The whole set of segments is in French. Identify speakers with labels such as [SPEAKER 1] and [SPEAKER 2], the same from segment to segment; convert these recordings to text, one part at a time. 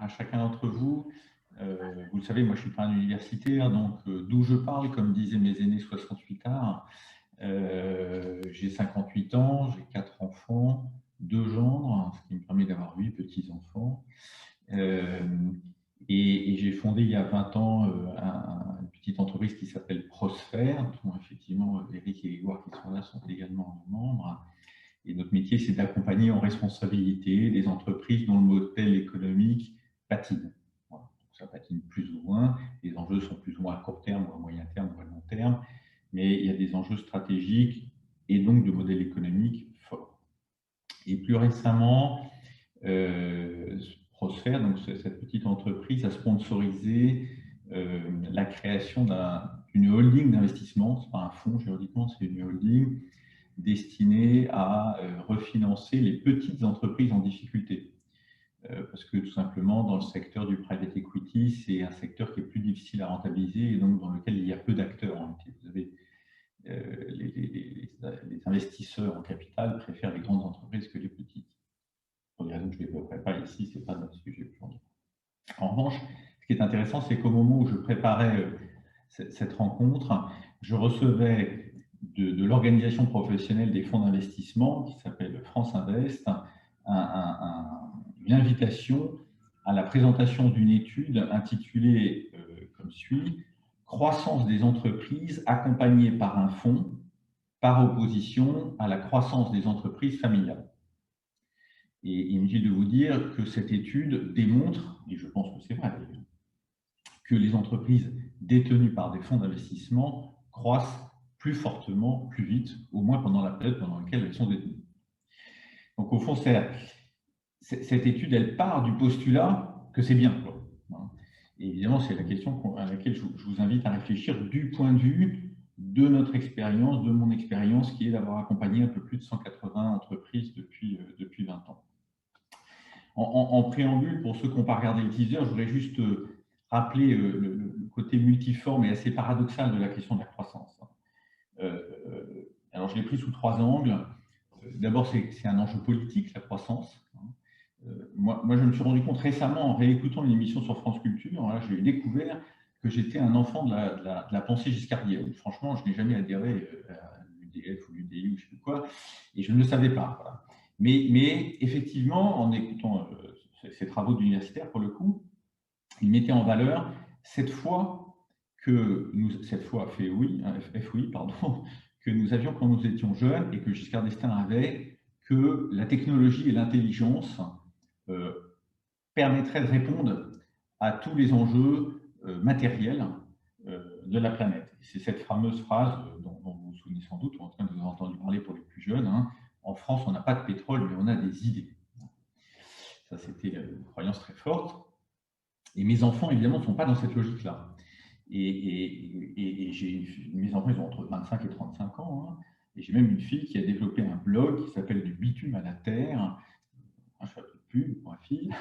[SPEAKER 1] à chacun d'entre vous. Vous le savez, moi je ne suis pas un universitaire, donc d'où je parle, comme disaient mes aînés 68 arts. J'ai 58 ans, j'ai 4 enfants, 2 gendres, ce qui me permet d'avoir 8 petits-enfants. Et j'ai fondé il y a 20 ans une petite entreprise qui s'appelle Prosphère, dont effectivement Eric et Édouard qui sont là sont également membres. Et notre métier, c'est d'accompagner en responsabilité des entreprises dont le modèle économique patine. Voilà. Donc, ça patine plus ou moins. Les enjeux sont plus ou moins à court terme, ou à moyen terme, ou à long terme. Mais il y a des enjeux stratégiques et donc de modèle économique fort. Et plus récemment, Prosphère, donc cette petite entreprise, a sponsorisé la création d'une holding d'investissement. Ce n'est pas un fonds juridiquement, c'est une holding destinée à refinancer les petites entreprises en difficulté. Parce que tout simplement, dans le secteur du private equity, c'est un secteur qui est plus difficile à rentabiliser et donc dans lequel il y a peu d'acteurs. Vous avez les investisseurs en capital préfèrent les grandes entreprises que les petites. Pour des raisons que je ne développerai pas ici, ce n'est pas notre sujet aujourd'hui. En revanche, ce qui est intéressant, c'est qu'au moment où je préparais cette rencontre, je recevais de l'organisation professionnelle des fonds d'investissement, qui s'appelle France Invest, une invitation à la présentation d'une étude intitulée comme suit « Croissance des entreprises accompagnée par un fonds, par opposition à la croissance des entreprises familiales ». Et inutile de vous dire que cette étude démontre, et je pense que c'est vrai, que les entreprises détenues par des fonds d'investissement croissent plus fortement, plus vite, au moins pendant la période pendant laquelle elles sont détenues. Donc au fond, cette étude, elle part du postulat que c'est bien. Et évidemment, c'est la question à laquelle je vous invite à réfléchir du point de vue de notre expérience, de mon expérience, qui est d'avoir accompagné un peu plus de 180 entreprises depuis 20 ans. En préambule, pour ceux qui n'ont pas regardé le teaser, je voudrais juste rappeler le côté multiforme et assez paradoxal de la question de la croissance. Alors, je l'ai pris sous 3 angles. D'abord, c'est un enjeu politique, la croissance. Moi, je me suis rendu compte récemment, en réécoutant une émission sur France Culture, là, j'ai découvert que j'étais un enfant de la pensée giscardienne. Franchement, je n'ai jamais adhéré à l'UDF ou l'UDI ou je ne sais plus quoi, et je ne le savais pas. Voilà. Mais effectivement, en écoutant ces travaux d'universitaires, pour le coup, ils mettaient en valeur cette foi FOI, pardon, que nous avions quand nous étions jeunes et que Giscard d'Estaing avait, que la technologie et l'intelligence permettraient de répondre à tous les enjeux matériels de la planète. C'est cette fameuse phrase dont vous vous souvenez sans doute, ou en train de vous avoir entendu parler pour les plus jeunes, hein, en France, on n'a pas de pétrole, mais on a des idées. Ça, c'était une croyance très forte. Et mes enfants, évidemment, ne sont pas dans cette logique-là. Et mes enfants, ils ont entre 25 et 35 ans. Hein, et j'ai même une fille qui a développé un blog qui s'appelle Du bitume à la terre. Je fais un peu de pub pour ma fille.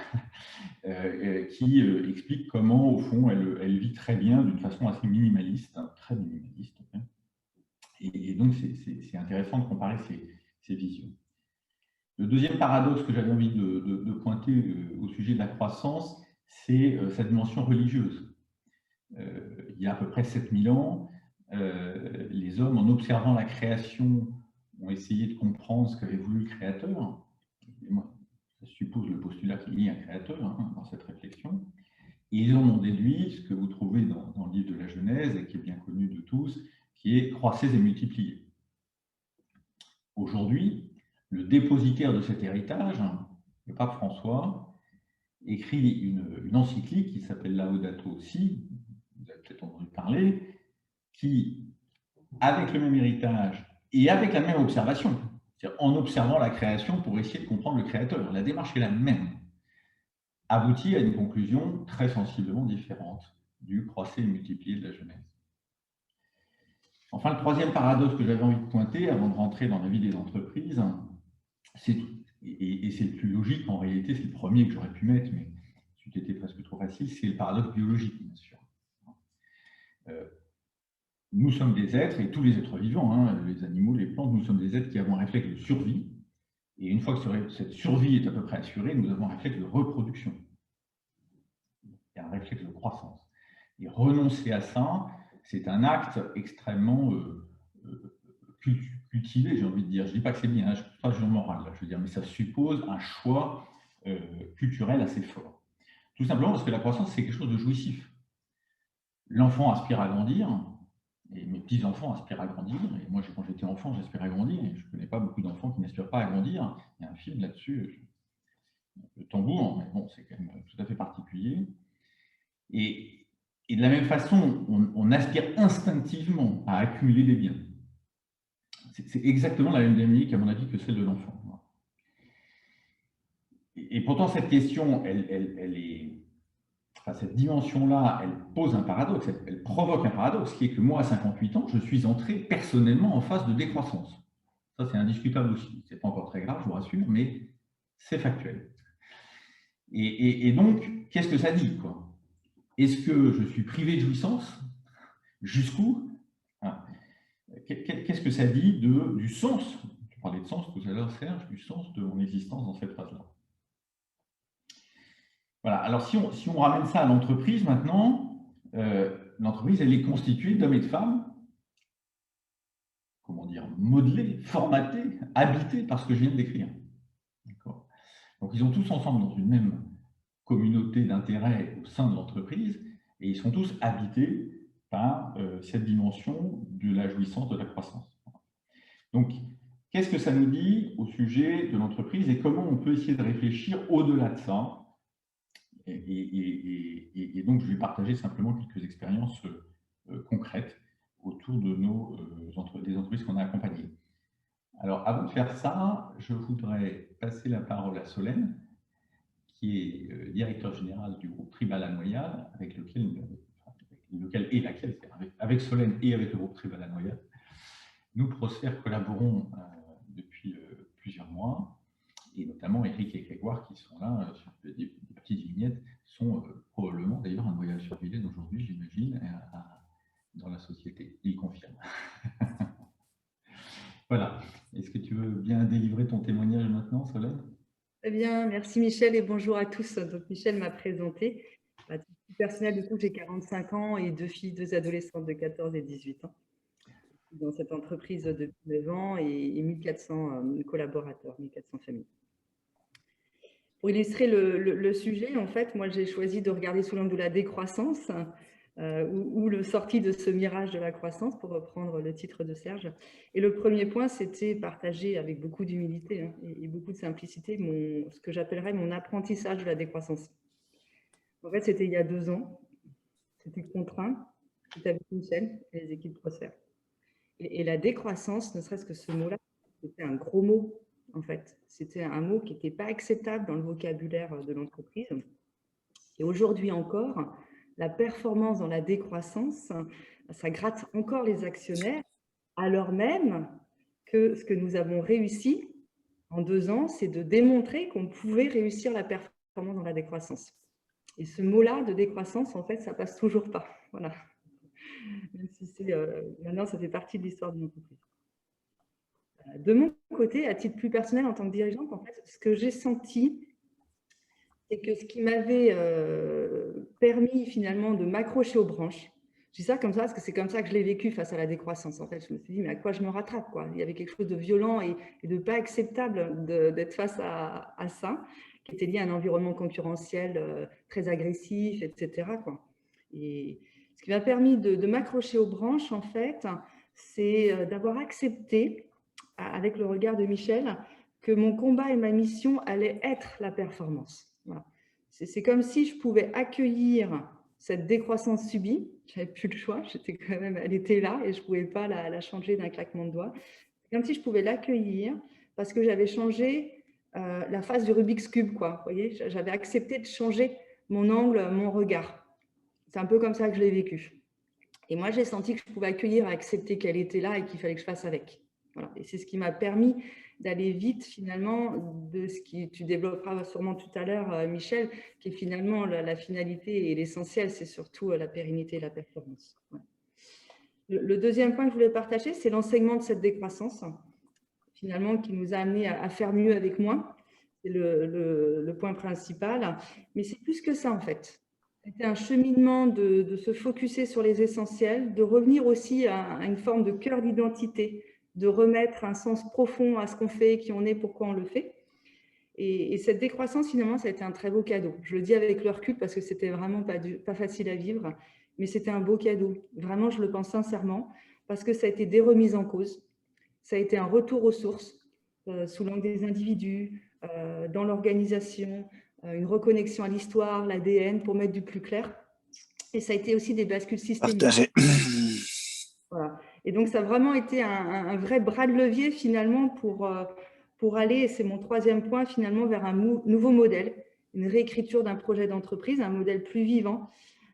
[SPEAKER 1] Qui explique comment, au fond, elle vit très bien d'une façon assez minimaliste, hein, très minimaliste. Et donc, c'est intéressant de comparer ces visions. Le deuxième paradoxe que j'avais envie de pointer au sujet de la croissance, c'est sa dimension religieuse. Il y a à peu près 7000 ans, les hommes, en observant la création, ont essayé de comprendre ce qu'avait voulu le Créateur. Ça suppose le postulat qu'il y ait un Créateur hein, dans cette réflexion. Et ils en ont déduit ce que vous trouvez dans le livre de la Genèse, et qui est bien connu de tous, qui est « croissez et multipliez ». Aujourd'hui, le dépositaire de cet héritage, le pape François, écrit une encyclique qui s'appelle Laudato Si, vous avez peut-être entendu parler, qui, avec le même héritage et avec la même observation, c'est-à-dire en observant la création pour essayer de comprendre le créateur, la démarche est la même, aboutit à une conclusion très sensiblement différente du croisser et multiplier de la Genèse. Enfin, le troisième paradoxe que j'avais envie de pointer avant de rentrer dans la vie des entreprises, et c'est le plus logique, en réalité, c'est le premier que j'aurais pu mettre, mais c'était presque trop facile, c'est le paradoxe biologique, bien sûr. Nous sommes des êtres, et tous les êtres vivants, hein, les animaux, les plantes, nous sommes des êtres qui avons un réflexe de survie, et une fois que cette survie est à peu près assurée, nous avons un réflexe de reproduction. réflexe de croissance. Et renoncer à ça, c'est un acte extrêmement cultivé, j'ai envie de dire. Je ne dis pas que c'est bien, je ne suis pas jugement moral, là, je veux dire, mais ça suppose un choix culturel assez fort. Tout simplement parce que la croissance, c'est quelque chose de jouissif. L'enfant aspire à grandir, et mes petits-enfants aspirent à grandir, et moi, quand j'étais enfant, j'aspirais à grandir, et je ne connais pas beaucoup d'enfants qui n'aspirent pas à grandir. Il y a un film là-dessus, le tambour, mais bon, c'est quand même tout à fait particulier. Et de la même façon, on aspire instinctivement à accumuler des biens. C'est exactement la même dynamique, à mon avis, que celle de l'enfant. Et pourtant, cette question, elle est, enfin, cette dimension-là, elle pose un paradoxe, elle provoque un paradoxe, qui est que moi, à 58 ans, je suis entré personnellement en phase de décroissance. Ça, c'est indiscutable aussi. Ce n'est pas encore très grave, je vous rassure, mais c'est factuel. Et donc, qu'est-ce que ça dit, quoi? Est-ce que je suis privé de jouissance? Jusqu'où? Qu'est-ce que ça dit du sens? Tu parlais de sens tout à l'heure, Serge, du sens de mon existence dans cette phase-là. Voilà, alors si on ramène ça à l'entreprise maintenant, l'entreprise, elle est constituée d'hommes et de femmes, comment dire, modelés, formatés, habités par ce que je viens de décrire. D'accord. Donc ils sont tous ensemble dans une même communauté d'intérêts au sein de l'entreprise, et ils sont tous habités par cette dimension de la jouissance, de la croissance. Donc, qu'est-ce que ça nous dit au sujet de l'entreprise et comment on peut essayer de réfléchir au-delà de ça? Et donc, je vais partager simplement quelques expériences concrètes autour de des entreprises qu'on a accompagnées. Alors, avant de faire ça, je voudrais passer la parole à Solène, qui est directeur général du groupe Tribal Noyal, avec avec Solène et avec le groupe Tribal Noyal. Nous, Prosper, collaborons depuis plusieurs mois, et notamment Eric et Grégoire qui sont là sur des petites vignettes, sont probablement d'ailleurs un voyage sur Vilaine aujourd'hui, j'imagine, dans la société. Ils confirment. Voilà. Est-ce que tu veux bien délivrer ton témoignage maintenant, Solène?
[SPEAKER 2] Très bien, merci Michel et bonjour à tous. Donc Michel m'a présenté. À titre personnel, du coup, j'ai 45 ans et deux filles, deux adolescentes de 14 et 18 ans. Dans cette entreprise depuis 9 ans et 1400 collaborateurs, 1400 familles. Pour illustrer le sujet, en fait, moi j'ai choisi de regarder sous l'angle de la décroissance ou le sorti de ce mirage de la croissance, pour reprendre le titre de Serge. Et le premier point, c'était partager avec beaucoup d'humilité et beaucoup de simplicité ce que j'appellerais mon apprentissage de la décroissance. En fait, c'était il y a 2 ans. C'était contraint. C'était avec Michel et les équipes Prosper. Et la décroissance, ne serait-ce que ce mot-là, c'était un gros mot, en fait. C'était un mot qui n'était pas acceptable dans le vocabulaire de l'entreprise. Et aujourd'hui encore, la performance dans la décroissance, ça gratte encore les actionnaires, alors même que ce que nous avons réussi en 2 ans, c'est de démontrer qu'on pouvait réussir la performance dans la décroissance. Et ce mot-là de décroissance, en fait, ça passe toujours pas. Voilà. Même si maintenant, ça fait partie de l'histoire de l'entreprise. De mon côté, à titre plus personnel, en tant que dirigeante, en fait, ce que j'ai senti, c'est que ce qui m'avait permis finalement de m'accrocher aux branches, je dis ça comme ça parce que c'est comme ça que je l'ai vécu face à la décroissance. En fait, je me suis dit, mais à quoi je me rattrape, quoi? Il y avait quelque chose de violent et de pas acceptable d'être face à ça, qui était lié à un environnement concurrentiel très agressif, etc., quoi. Et ce qui m'a permis de m'accrocher aux branches, en fait, c'est d'avoir accepté, avec le regard de Michel, que mon combat et ma mission allaient être la performance. Voilà. C'est comme si je pouvais accueillir cette décroissance subie. Je n'avais plus le choix, elle était là et je ne pouvais pas la changer d'un claquement de doigts. C'est comme si je pouvais l'accueillir parce que j'avais changé la face du Rubik's Cube, quoi. Vous voyez, j'avais accepté de changer mon angle, mon regard. C'est un peu comme ça que je l'ai vécu. Et moi, j'ai senti que je pouvais accueillir, accepter qu'elle était là et qu'il fallait que je fasse avec. Voilà. Et c'est ce qui m'a permis d'aller vite, finalement, de ce que tu développeras sûrement tout à l'heure, Michel, qui est finalement la finalité et l'essentiel, c'est surtout la pérennité et la performance. Voilà. Le deuxième point que je voulais partager, c'est l'enseignement de cette décroissance, finalement, qui nous a amené à faire mieux avec moins. C'est le point principal. Mais c'est plus que ça, en fait. C'était un cheminement de se focuser sur les essentiels, de revenir aussi à une forme de cœur d'identité, de remettre un sens profond à ce qu'on fait, qui on est, pourquoi on le fait. Et cette décroissance, finalement, ça a été un très beau cadeau. Je le dis avec le recul parce que c'était vraiment pas facile à vivre, mais c'était un beau cadeau. Vraiment, je le pense sincèrement, parce que ça a été des remises en cause, ça a été un retour aux sources, sous l'angle des individus, dans l'organisation, une reconnexion à l'histoire, l'ADN, pour mettre du plus clair. Et ça a été aussi des bascules systémiques.
[SPEAKER 3] Partagé.
[SPEAKER 2] Voilà. Et donc, ça a vraiment été un vrai bras de levier, finalement, pour aller, et c'est mon troisième point, finalement, vers un nouveau modèle, une réécriture d'un projet d'entreprise, un modèle plus vivant,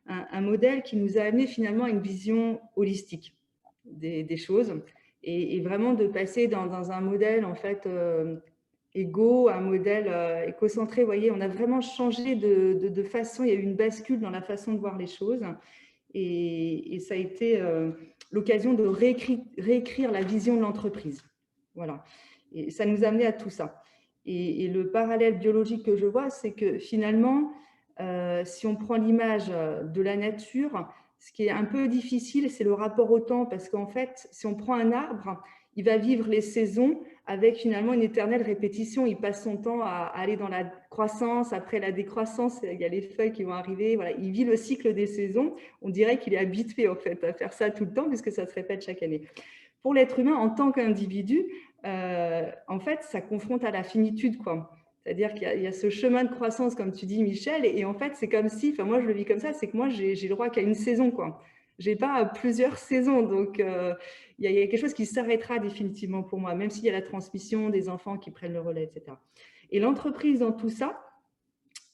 [SPEAKER 2] un modèle qui nous a amené finalement à une vision holistique des choses, et vraiment de passer dans un modèle, en fait, un modèle éco-centré. Vous voyez, on a vraiment changé de façon, il y a eu une bascule dans la façon de voir les choses, et ça a été l'occasion de réécrire la vision de l'entreprise. Voilà. Et ça nous a amené à tout ça. Et le parallèle biologique que je vois, c'est que finalement, si on prend l'image de la nature, ce qui est un peu difficile, c'est le rapport au temps, parce qu'en fait, si on prend un arbre, il va vivre les saisons avec finalement une éternelle répétition. Il passe son temps à aller dans la croissance, après la décroissance, il y a les feuilles qui vont arriver. Voilà, il vit le cycle des saisons. On dirait qu'il est habitué en fait à faire ça tout le temps, puisque ça se répète chaque année. Pour l'être humain, en tant qu'individu, en fait, ça confronte à la finitude, quoi. C'est-à-dire qu'il y a ce chemin de croissance, comme tu dis, Michel, et en fait, c'est comme si, enfin moi je le vis comme ça, c'est que moi j'ai le droit qu'à une saison, quoi. J'ai pas plusieurs saisons, donc il y a quelque chose qui s'arrêtera définitivement pour moi, même s'il y a la transmission des enfants qui prennent le relais, etc. Et l'entreprise dans tout ça,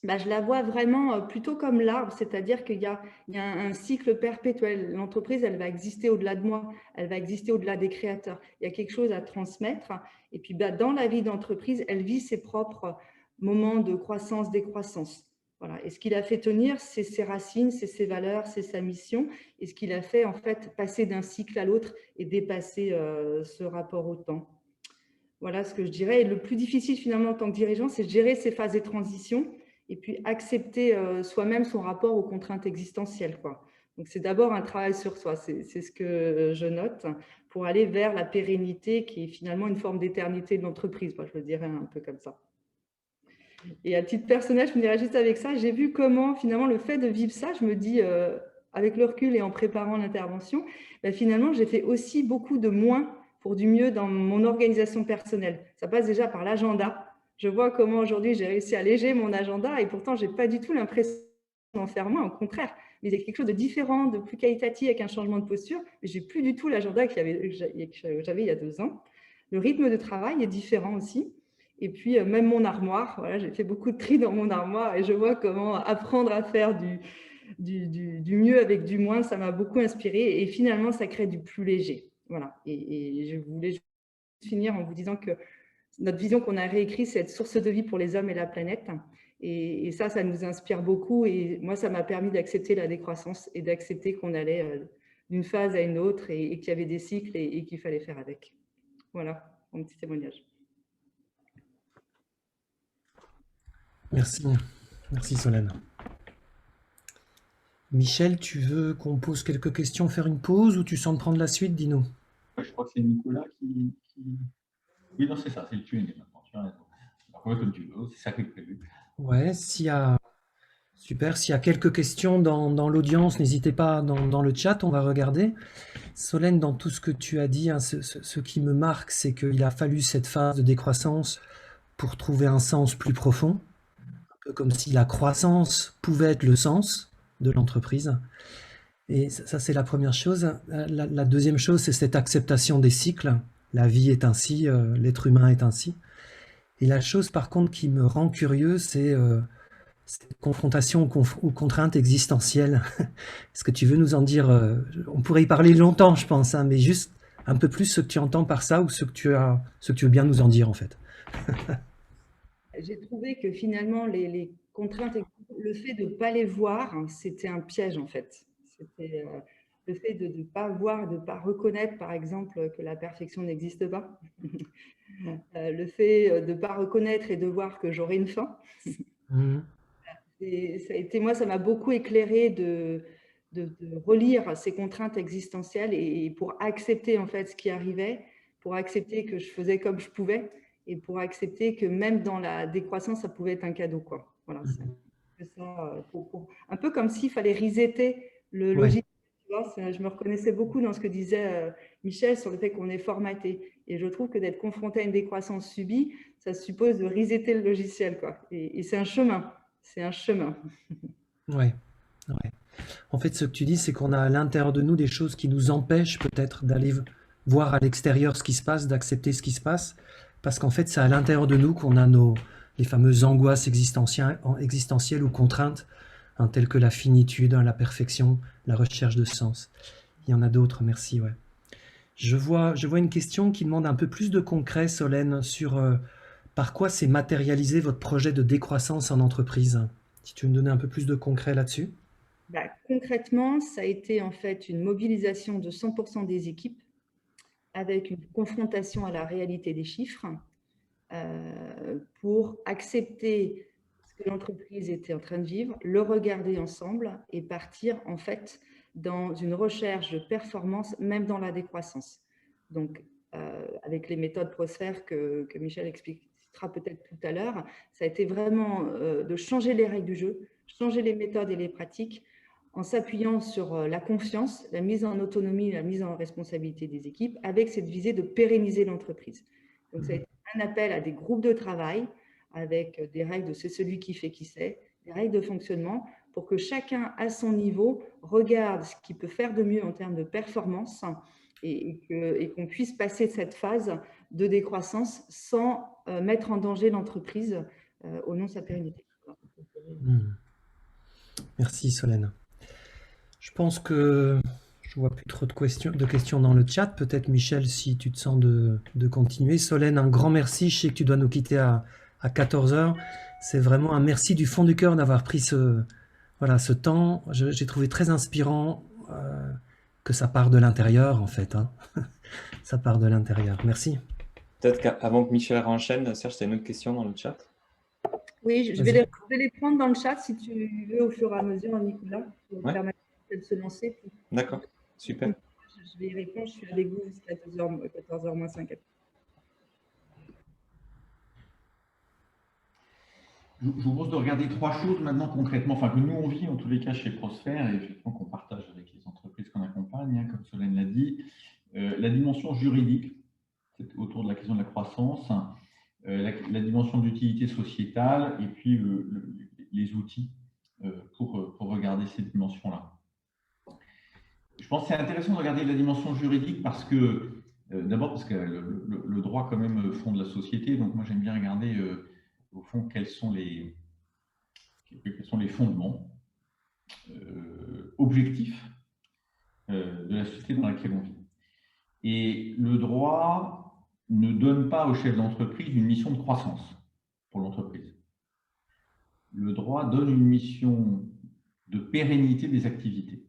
[SPEAKER 2] bah, je la vois vraiment plutôt comme l'arbre, c'est-à-dire qu'il y a un cycle perpétuel. L'entreprise, elle va exister au-delà de moi, elle va exister au-delà des créateurs. Il y a quelque chose à transmettre. Et puis, bah, dans la vie d'entreprise, elle vit ses propres moments de croissance, décroissance. Voilà. Et ce qui l'a fait tenir, c'est ses racines, c'est ses valeurs, c'est sa mission. Et ce qui l'a fait, en fait, passer d'un cycle à l'autre et dépasser ce rapport au temps. Voilà ce que je dirais. Et le plus difficile, finalement, en tant que dirigeant, c'est de gérer ces phases de transition et puis accepter soi-même son rapport aux contraintes existentielles, quoi. Donc, c'est d'abord un travail sur soi, c'est ce que je note, pour aller vers la pérennité qui est finalement une forme d'éternité de l'entreprise. Moi, je le dirais un peu comme ça. Et à titre personnel, je finirai juste avec ça. J'ai vu comment, finalement, le fait de vivre ça, je me dis, avec le recul et en préparant l'intervention, ben, finalement, j'ai fait aussi beaucoup de moins pour du mieux dans mon organisation personnelle. Ça passe déjà par l'agenda. Je vois comment aujourd'hui j'ai réussi à alléger mon agenda et pourtant, je n'ai pas du tout l'impression d'en faire moins, au contraire. Mais il y a quelque chose de différent, de plus qualitatif avec un changement de posture. Mais je n'ai plus du tout l'agenda que j'avais il y a 2 ans. Le rythme de travail est différent aussi. Et puis, même mon armoire, voilà, j'ai fait beaucoup de tri dans mon armoire et je vois comment apprendre à faire du mieux avec du moins, ça m'a beaucoup inspiré et finalement, ça crée du plus léger. Voilà. Et je voulais juste finir en vous disant que notre vision qu'on a réécrite, c'est être source de vie pour les hommes et la planète. Et ça nous inspire beaucoup. Et moi, ça m'a permis d'accepter la décroissance et d'accepter qu'on allait d'une phase à une autre et qu'il y avait des cycles et qu'il fallait faire avec. Voilà, mon petit témoignage.
[SPEAKER 4] Merci, merci Solène. Michel, tu veux qu'on pose quelques questions, faire une pause ou tu sens de prendre la suite, dis-nous.
[SPEAKER 1] Je crois que c'est Nicolas qui... Oui, non, c'est ça, c'est le Q&A maintenant, tu as raison. Alors, comme tu veux, c'est ça qui est prévu.
[SPEAKER 4] Ouais, super, s'il y a quelques questions dans l'audience, n'hésitez pas dans le chat, on va regarder. Solène, dans tout ce que tu as dit, hein, ce qui me marque, c'est qu'il a fallu cette phase de décroissance pour trouver un sens plus profond, un peu comme si la croissance pouvait être le sens de l'entreprise. Et ça, c'est la première chose. La deuxième chose, c'est cette acceptation des cycles. La vie est ainsi, l'être humain est ainsi. Et la chose, par contre, qui me rend curieux, c'est cette confrontation aux contraintes existentielles. Est-ce que tu veux nous en dire on pourrait y parler longtemps, je pense, hein, mais juste un peu plus ce que tu entends par ça ou ce que tu veux bien nous en dire, en fait.
[SPEAKER 2] J'ai trouvé que finalement, les contraintes, le fait de ne pas les voir, hein, c'était un piège en fait. C'était le fait de ne pas voir, de ne pas reconnaître, par exemple, que la perfection n'existe pas. Le fait de ne pas reconnaître et de voir que j'aurai une fin.
[SPEAKER 4] Mmh.
[SPEAKER 2] Et ça a été, moi, ça m'a beaucoup éclairé de relire ces contraintes existentielles et pour accepter en fait ce qui arrivait, pour accepter que je faisais comme je pouvais et pour accepter que même dans la décroissance, ça pouvait être un cadeau, quoi. Voilà, c'est un peu ça, un peu comme s'il fallait resetter le
[SPEAKER 4] Ouais,
[SPEAKER 2] logiciel. Tu vois, je me reconnaissais beaucoup dans ce que disait Michel sur le fait qu'on est formaté. Et je trouve que d'être confronté à une décroissance subie, ça suppose de resetter le logiciel, quoi. Et c'est un chemin. C'est un chemin.
[SPEAKER 4] ouais, ouais. En fait, ce que tu dis, c'est qu'on a à l'intérieur de nous des choses qui nous empêchent peut-être d'aller voir à l'extérieur ce qui se passe, d'accepter ce qui se passe, parce qu'en fait, c'est à l'intérieur de nous qu'on a les fameuses angoisses existentielles ou contraintes, hein, telles que la finitude, hein, la perfection, la recherche de sens. Il y en a d'autres, merci, ouais. Je vois une question qui demande un peu plus de concret, Solène, sur par quoi s'est matérialisé votre projet de décroissance en entreprise. Si tu veux me donner un peu plus de concret là-dessus.
[SPEAKER 2] Bah, concrètement, ça a été en fait une mobilisation de 100% des équipes avec une confrontation à la réalité des chiffres pour accepter ce que l'entreprise était en train de vivre, le regarder ensemble et partir en fait dans une recherche de performance, même dans la décroissance. Donc, avec les méthodes Prosphère que Michel expliquera peut-être tout à l'heure, ça a été vraiment de changer les règles du jeu, changer les méthodes et les pratiques en s'appuyant sur la confiance, la mise en autonomie, la mise en responsabilité des équipes, avec cette visée de pérenniser l'entreprise. Donc, ça a été un appel à des groupes de travail avec des règles de c'est celui qui fait qui sait, des règles de fonctionnement pour que chacun à son niveau regarde ce qu'il peut faire de mieux en termes de performance et qu'on puisse passer cette phase de décroissance sans mettre en danger l'entreprise au nom de sa pérennité.
[SPEAKER 4] Merci Solène. Je pense que je vois plus trop de questions dans le chat. Peut-être Michel, si tu te sens de continuer. Solène, un grand merci. Je sais que tu dois nous quitter à 14 heures. C'est vraiment un merci du fond du cœur d'avoir pris ce temps. J'ai trouvé très inspirant que ça part de l'intérieur, en fait, hein. Ça part de l'intérieur. Merci.
[SPEAKER 3] Peut-être qu'avant que Michel enchaîne, Serge, tu as une autre question dans le chat?
[SPEAKER 2] Oui, je vais les prendre dans le chat si tu veux au fur et à mesure, Nicolas, pour permettre de se lancer.
[SPEAKER 3] D'accord, super.
[SPEAKER 2] Je vais y répondre, je suis avec vous jusqu'à 14h moins 5.
[SPEAKER 1] Je vous propose de regarder trois choses maintenant concrètement, enfin que nous on vit en tous les cas chez Prosphère et effectivement qu'on partage avec les entreprises qu'on accompagne, hein, comme Solène l'a dit. La dimension juridique, c'est autour de la question de la croissance, la dimension d'utilité sociétale et puis les outils pour regarder cette dimension-là. Je pense que c'est intéressant de regarder la dimension juridique parce que, d'abord parce que le droit quand même fonde la société, donc moi j'aime bien regarder au fond quels sont les fondements objectifs de la société dans laquelle on vit. Et le droit ne donne pas au chef d'entreprise une mission de croissance pour l'entreprise. Le droit donne une mission de pérennité des activités.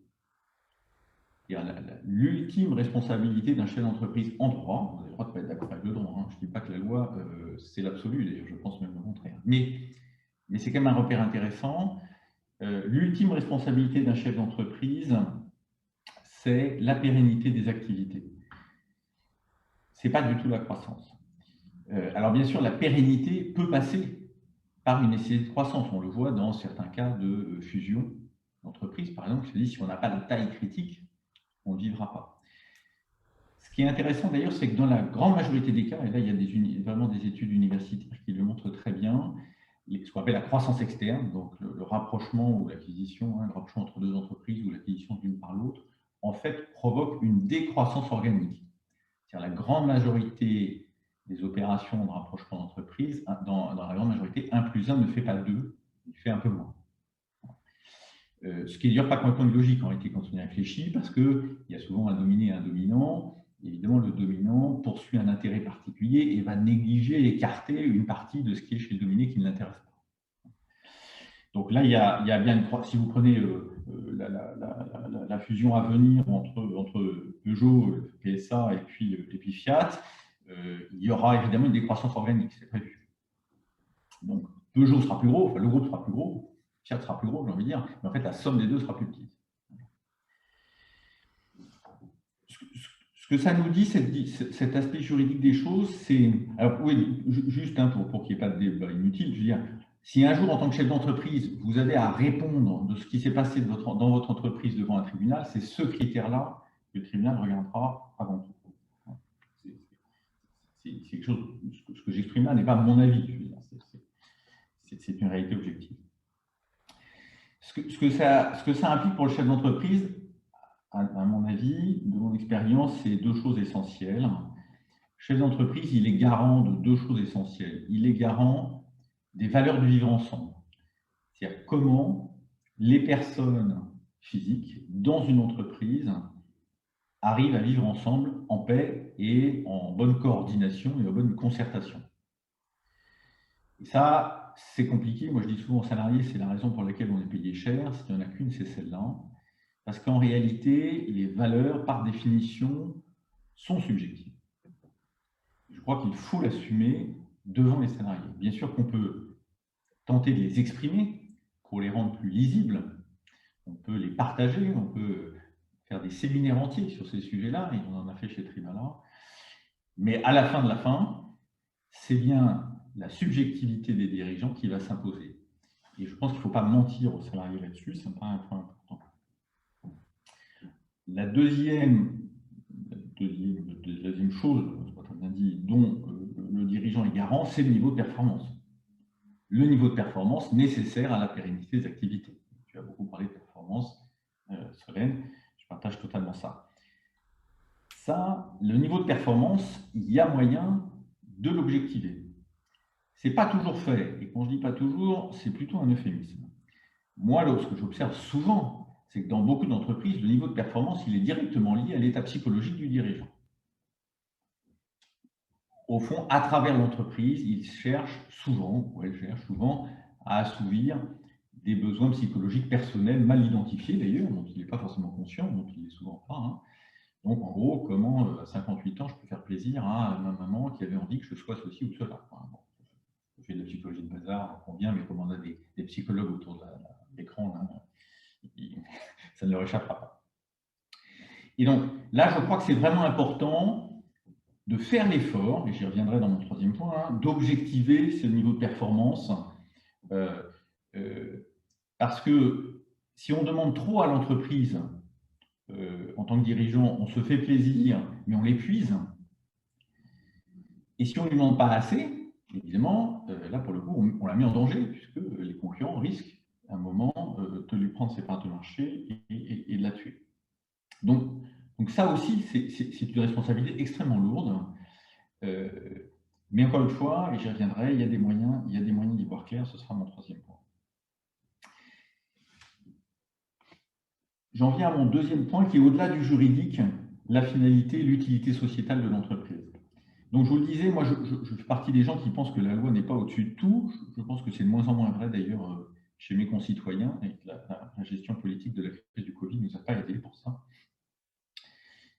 [SPEAKER 1] L'ultime responsabilité d'un chef d'entreprise en droit, vous avez le droit de ne pas être d'accord avec le droit, hein, je ne dis pas que la loi c'est l'absolu, d'ailleurs je pense même le contraire, mais c'est quand même un repère intéressant. L'ultime responsabilité d'un chef d'entreprise, c'est la pérennité des activités. Ce n'est pas du tout la croissance. Alors bien sûr, la pérennité peut passer par une nécessité de croissance. On le voit dans certains cas de fusion d'entreprise. Par exemple, je dis, si on n'a pas de taille critique, on ne vivra pas. Ce qui est intéressant d'ailleurs, c'est que dans la grande majorité des cas, et là il y a vraiment des études universitaires qui le montrent très bien, ce qu'on appelle la croissance externe, donc le rapprochement ou l'acquisition, le rapprochement entre deux entreprises ou l'acquisition d'une par l'autre, en fait provoque une décroissance organique. C'est-à-dire la grande majorité des opérations de rapprochement d'entreprise, dans la grande majorité, 1 plus 1 ne fait pas 2, il fait un peu moins. Ce qui n'est d'ailleurs pas complètement illogique en réalité quand on y réfléchit, parce qu'il y a souvent un dominé et un dominant. Évidemment, le dominant poursuit un intérêt particulier et va négliger, écarter une partie de ce qui est chez le dominé qui ne l'intéresse pas. Donc là, il y a bien si vous prenez la fusion à venir entre Peugeot, PSA et puis Fiat, il y aura évidemment une décroissance organique, c'est prévu. Donc Peugeot sera plus gros, enfin le groupe sera plus gros, fiat sera plus gros, j'ai envie de dire, mais en fait, la somme des deux sera plus petite. Ce que ça nous dit, cet aspect juridique des choses, c'est... Alors, oui, juste pour qu'il n'y ait pas de débat inutile, je veux dire, si un jour, en tant que chef d'entreprise, vous avez à répondre de ce qui s'est passé dans votre entreprise devant un tribunal, c'est ce critère-là que le tribunal regardera avant tout. C'est quelque chose, ce que j'exprime là n'est pas mon avis, je veux dire, c'est une réalité objective. Ce que ça implique pour le chef d'entreprise, à mon avis, de mon expérience, c'est deux choses essentielles. Le chef d'entreprise, il est garant de deux choses essentielles. Il est garant des valeurs du vivre ensemble. C'est-à-dire comment les personnes physiques dans une entreprise arrivent à vivre ensemble en paix et en bonne coordination et en bonne concertation. Et ça, c'est compliqué. Moi, je dis souvent aux salariés, c'est la raison pour laquelle on est payé cher. S'il n'y en a qu'une, c'est celle-là. Parce qu'en réalité, les valeurs, par définition, sont subjectives. Je crois qu'il faut l'assumer devant les salariés. Bien sûr qu'on peut tenter de les exprimer pour les rendre plus lisibles. On peut les partager, on peut faire des séminaires entiers sur ces sujets-là, et on en a fait chez Tribala. Mais à la fin, c'est bien la subjectivité des dirigeants qui va s'imposer. Et je pense qu'il ne faut pas mentir aux salariés là-dessus, ça me paraît un point important. La deuxième chose, on a dit, dont le dirigeant est garant, c'est le niveau de performance. Le niveau de performance nécessaire à la pérennité des activités. Tu as beaucoup parlé de performance, Solène, je partage totalement ça. Ça, le niveau de performance, il y a moyen de l'objectiver. Ce n'est pas toujours fait, et quand je dis pas toujours, c'est plutôt un euphémisme. Moi, ce que j'observe souvent, c'est que dans beaucoup d'entreprises, le niveau de performance, il est directement lié à l'état psychologique du dirigeant. Au fond, à travers l'entreprise, il cherche souvent, ou elle cherche souvent, à assouvir des besoins psychologiques personnels mal identifiés d'ailleurs, dont il n'est pas forcément conscient, dont il n'est souvent pas. Hein. Donc, en gros, comment à 58 ans, je peux faire plaisir à ma maman qui avait envie que je sois ceci ou cela. Enfin, bon, je fais de la psychologie de bazar, on convient, mais comme on a des psychologues autour de l'écran, ça ne leur échappera pas. Et donc, là, je crois que c'est vraiment important de faire l'effort, et j'y reviendrai dans mon troisième point, hein, d'objectiver ce niveau de performance, parce que si on demande trop à l'entreprise, en tant que dirigeant, on se fait plaisir, mais on l'épuise, et si on ne lui demande pas assez, évidemment, là, pour le coup, on l'a mis en danger, puisque les concurrents risquent, à un moment, de lui prendre ses parts de marché et de la tuer. Donc ça aussi, c'est une responsabilité extrêmement lourde. Mais encore une fois, et j'y reviendrai, il y a des moyens d'y voir clair, ce sera mon troisième point. J'en viens à mon deuxième point qui est au-delà du juridique, la finalité, l'utilité sociétale de l'entreprise. Donc je vous le disais, moi je fais partie des gens qui pensent que la loi n'est pas au-dessus de tout. Je pense que c'est de moins en moins vrai d'ailleurs chez mes concitoyens, et que la gestion politique de la crise du Covid ne nous a pas aidés pour ça.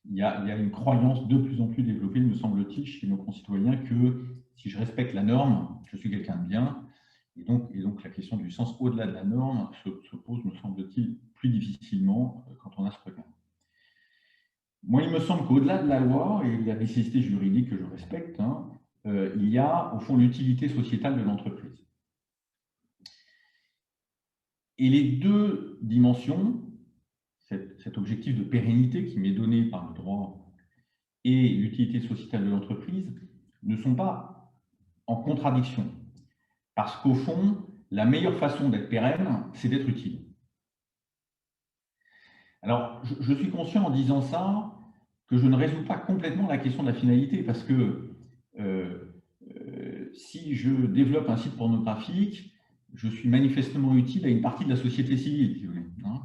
[SPEAKER 1] Il y a une croyance de plus en plus développée, me semble-t-il, chez nos concitoyens que si je respecte la norme, je suis quelqu'un de bien. Et donc la question du sens au-delà de la norme se pose, me semble-t-il, plus difficilement quand on a ce regard. Moi, il me semble qu'au-delà de la loi et de la nécessité juridique que je respecte, hein, il y a au fond l'utilité sociétale de l'entreprise. Et les deux dimensions, cet objectif de pérennité qui m'est donné par le droit et l'utilité sociétale de l'entreprise, ne sont pas en contradiction. Parce qu'au fond, la meilleure façon d'être pérenne, c'est d'être utile. Alors, je suis conscient en disant ça que je ne résous pas complètement la question de la finalité, parce que si je développe un site pornographique, je suis manifestement utile à une partie de la société civile, si vous voulez. Hein.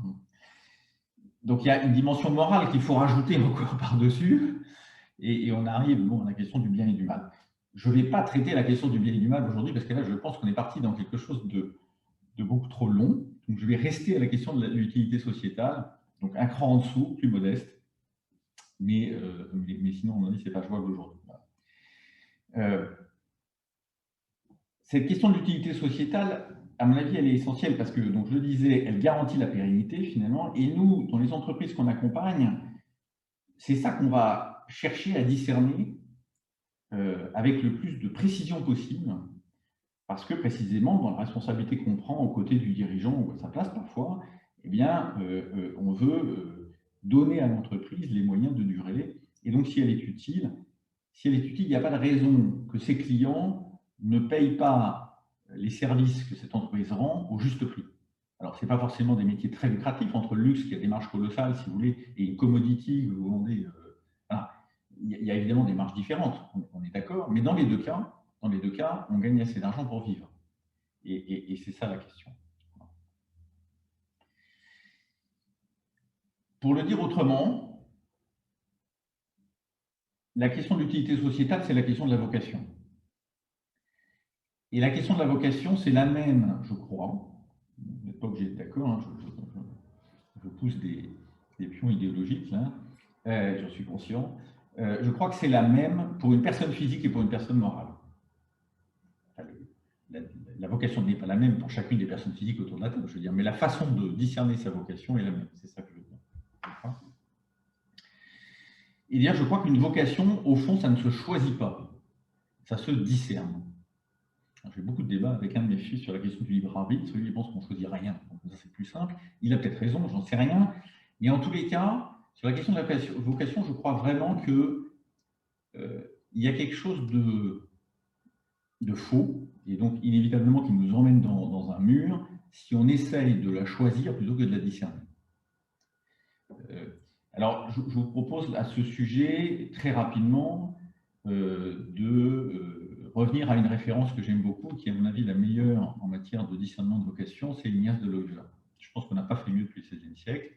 [SPEAKER 1] Donc, il y a une dimension morale qu'il faut rajouter encore par-dessus, et on arrive à la question du bien et du mal. Je ne vais pas traiter la question du bien et du mal aujourd'hui, parce que là, je pense qu'on est parti dans quelque chose de beaucoup trop long. Donc, je vais rester à la question de l'utilité sociétale, donc un cran en dessous, plus modeste, mais sinon, on a dit que ce n'est pas jouable aujourd'hui. Cette question de l'utilité sociétale, à mon avis, elle est essentielle parce que, donc, je le disais, elle garantit la pérennité finalement. Et nous, dans les entreprises qu'on accompagne, c'est ça qu'on va chercher à discerner avec le plus de précision possible. Parce que précisément, dans la responsabilité qu'on prend aux côtés du dirigeant ou à sa place parfois, eh bien, on veut donner à l'entreprise les moyens de durer. Et donc, si elle est utile, il n'y a pas de raison que ses clients ne payent pas les services que cette entreprise rend au juste prix. Alors, ce n'est pas forcément des métiers très lucratifs, entre le luxe qui a des marges colossales, si vous voulez, et une commodity que vous vendez. Voilà. Il y a évidemment des marges différentes, on est d'accord, mais dans les deux cas, on gagne assez d'argent pour vivre. Et c'est ça la question. Pour le dire autrement, la question de l'utilité sociétale, c'est la question de la vocation. Et la question de la vocation, c'est la même, je crois, vous n'êtes pas obligé d'être d'accord, hein, je pousse des pions idéologiques, là, j'en suis conscient. Je crois que c'est la même pour une personne physique et pour une personne morale. Enfin, la vocation n'est pas la même pour chacune des personnes physiques autour de la table, je veux dire, mais la façon de discerner sa vocation est la même, c'est ça que je veux dire. Et bien, je crois qu'une vocation, au fond, ça ne se choisit pas, ça se discerne. J'ai beaucoup de débats avec un de mes fils sur la question du libre arbitre. Celui qui pense qu'on ne choisit rien, donc ça c'est plus simple. Il a peut-être raison, j'en sais rien. Mais en tous les cas, sur la question de la vocation, je crois vraiment que il y a quelque chose de faux, et donc inévitablement qui nous emmène dans un mur si on essaye de la choisir plutôt que de la discerner. Alors, je vous propose à ce sujet, très rapidement, de revenir à une référence que j'aime beaucoup, qui est à mon avis la meilleure en matière de discernement de vocation, c'est Ignace de Loyola. Je pense qu'on n'a pas fait mieux depuis le XVIe siècle,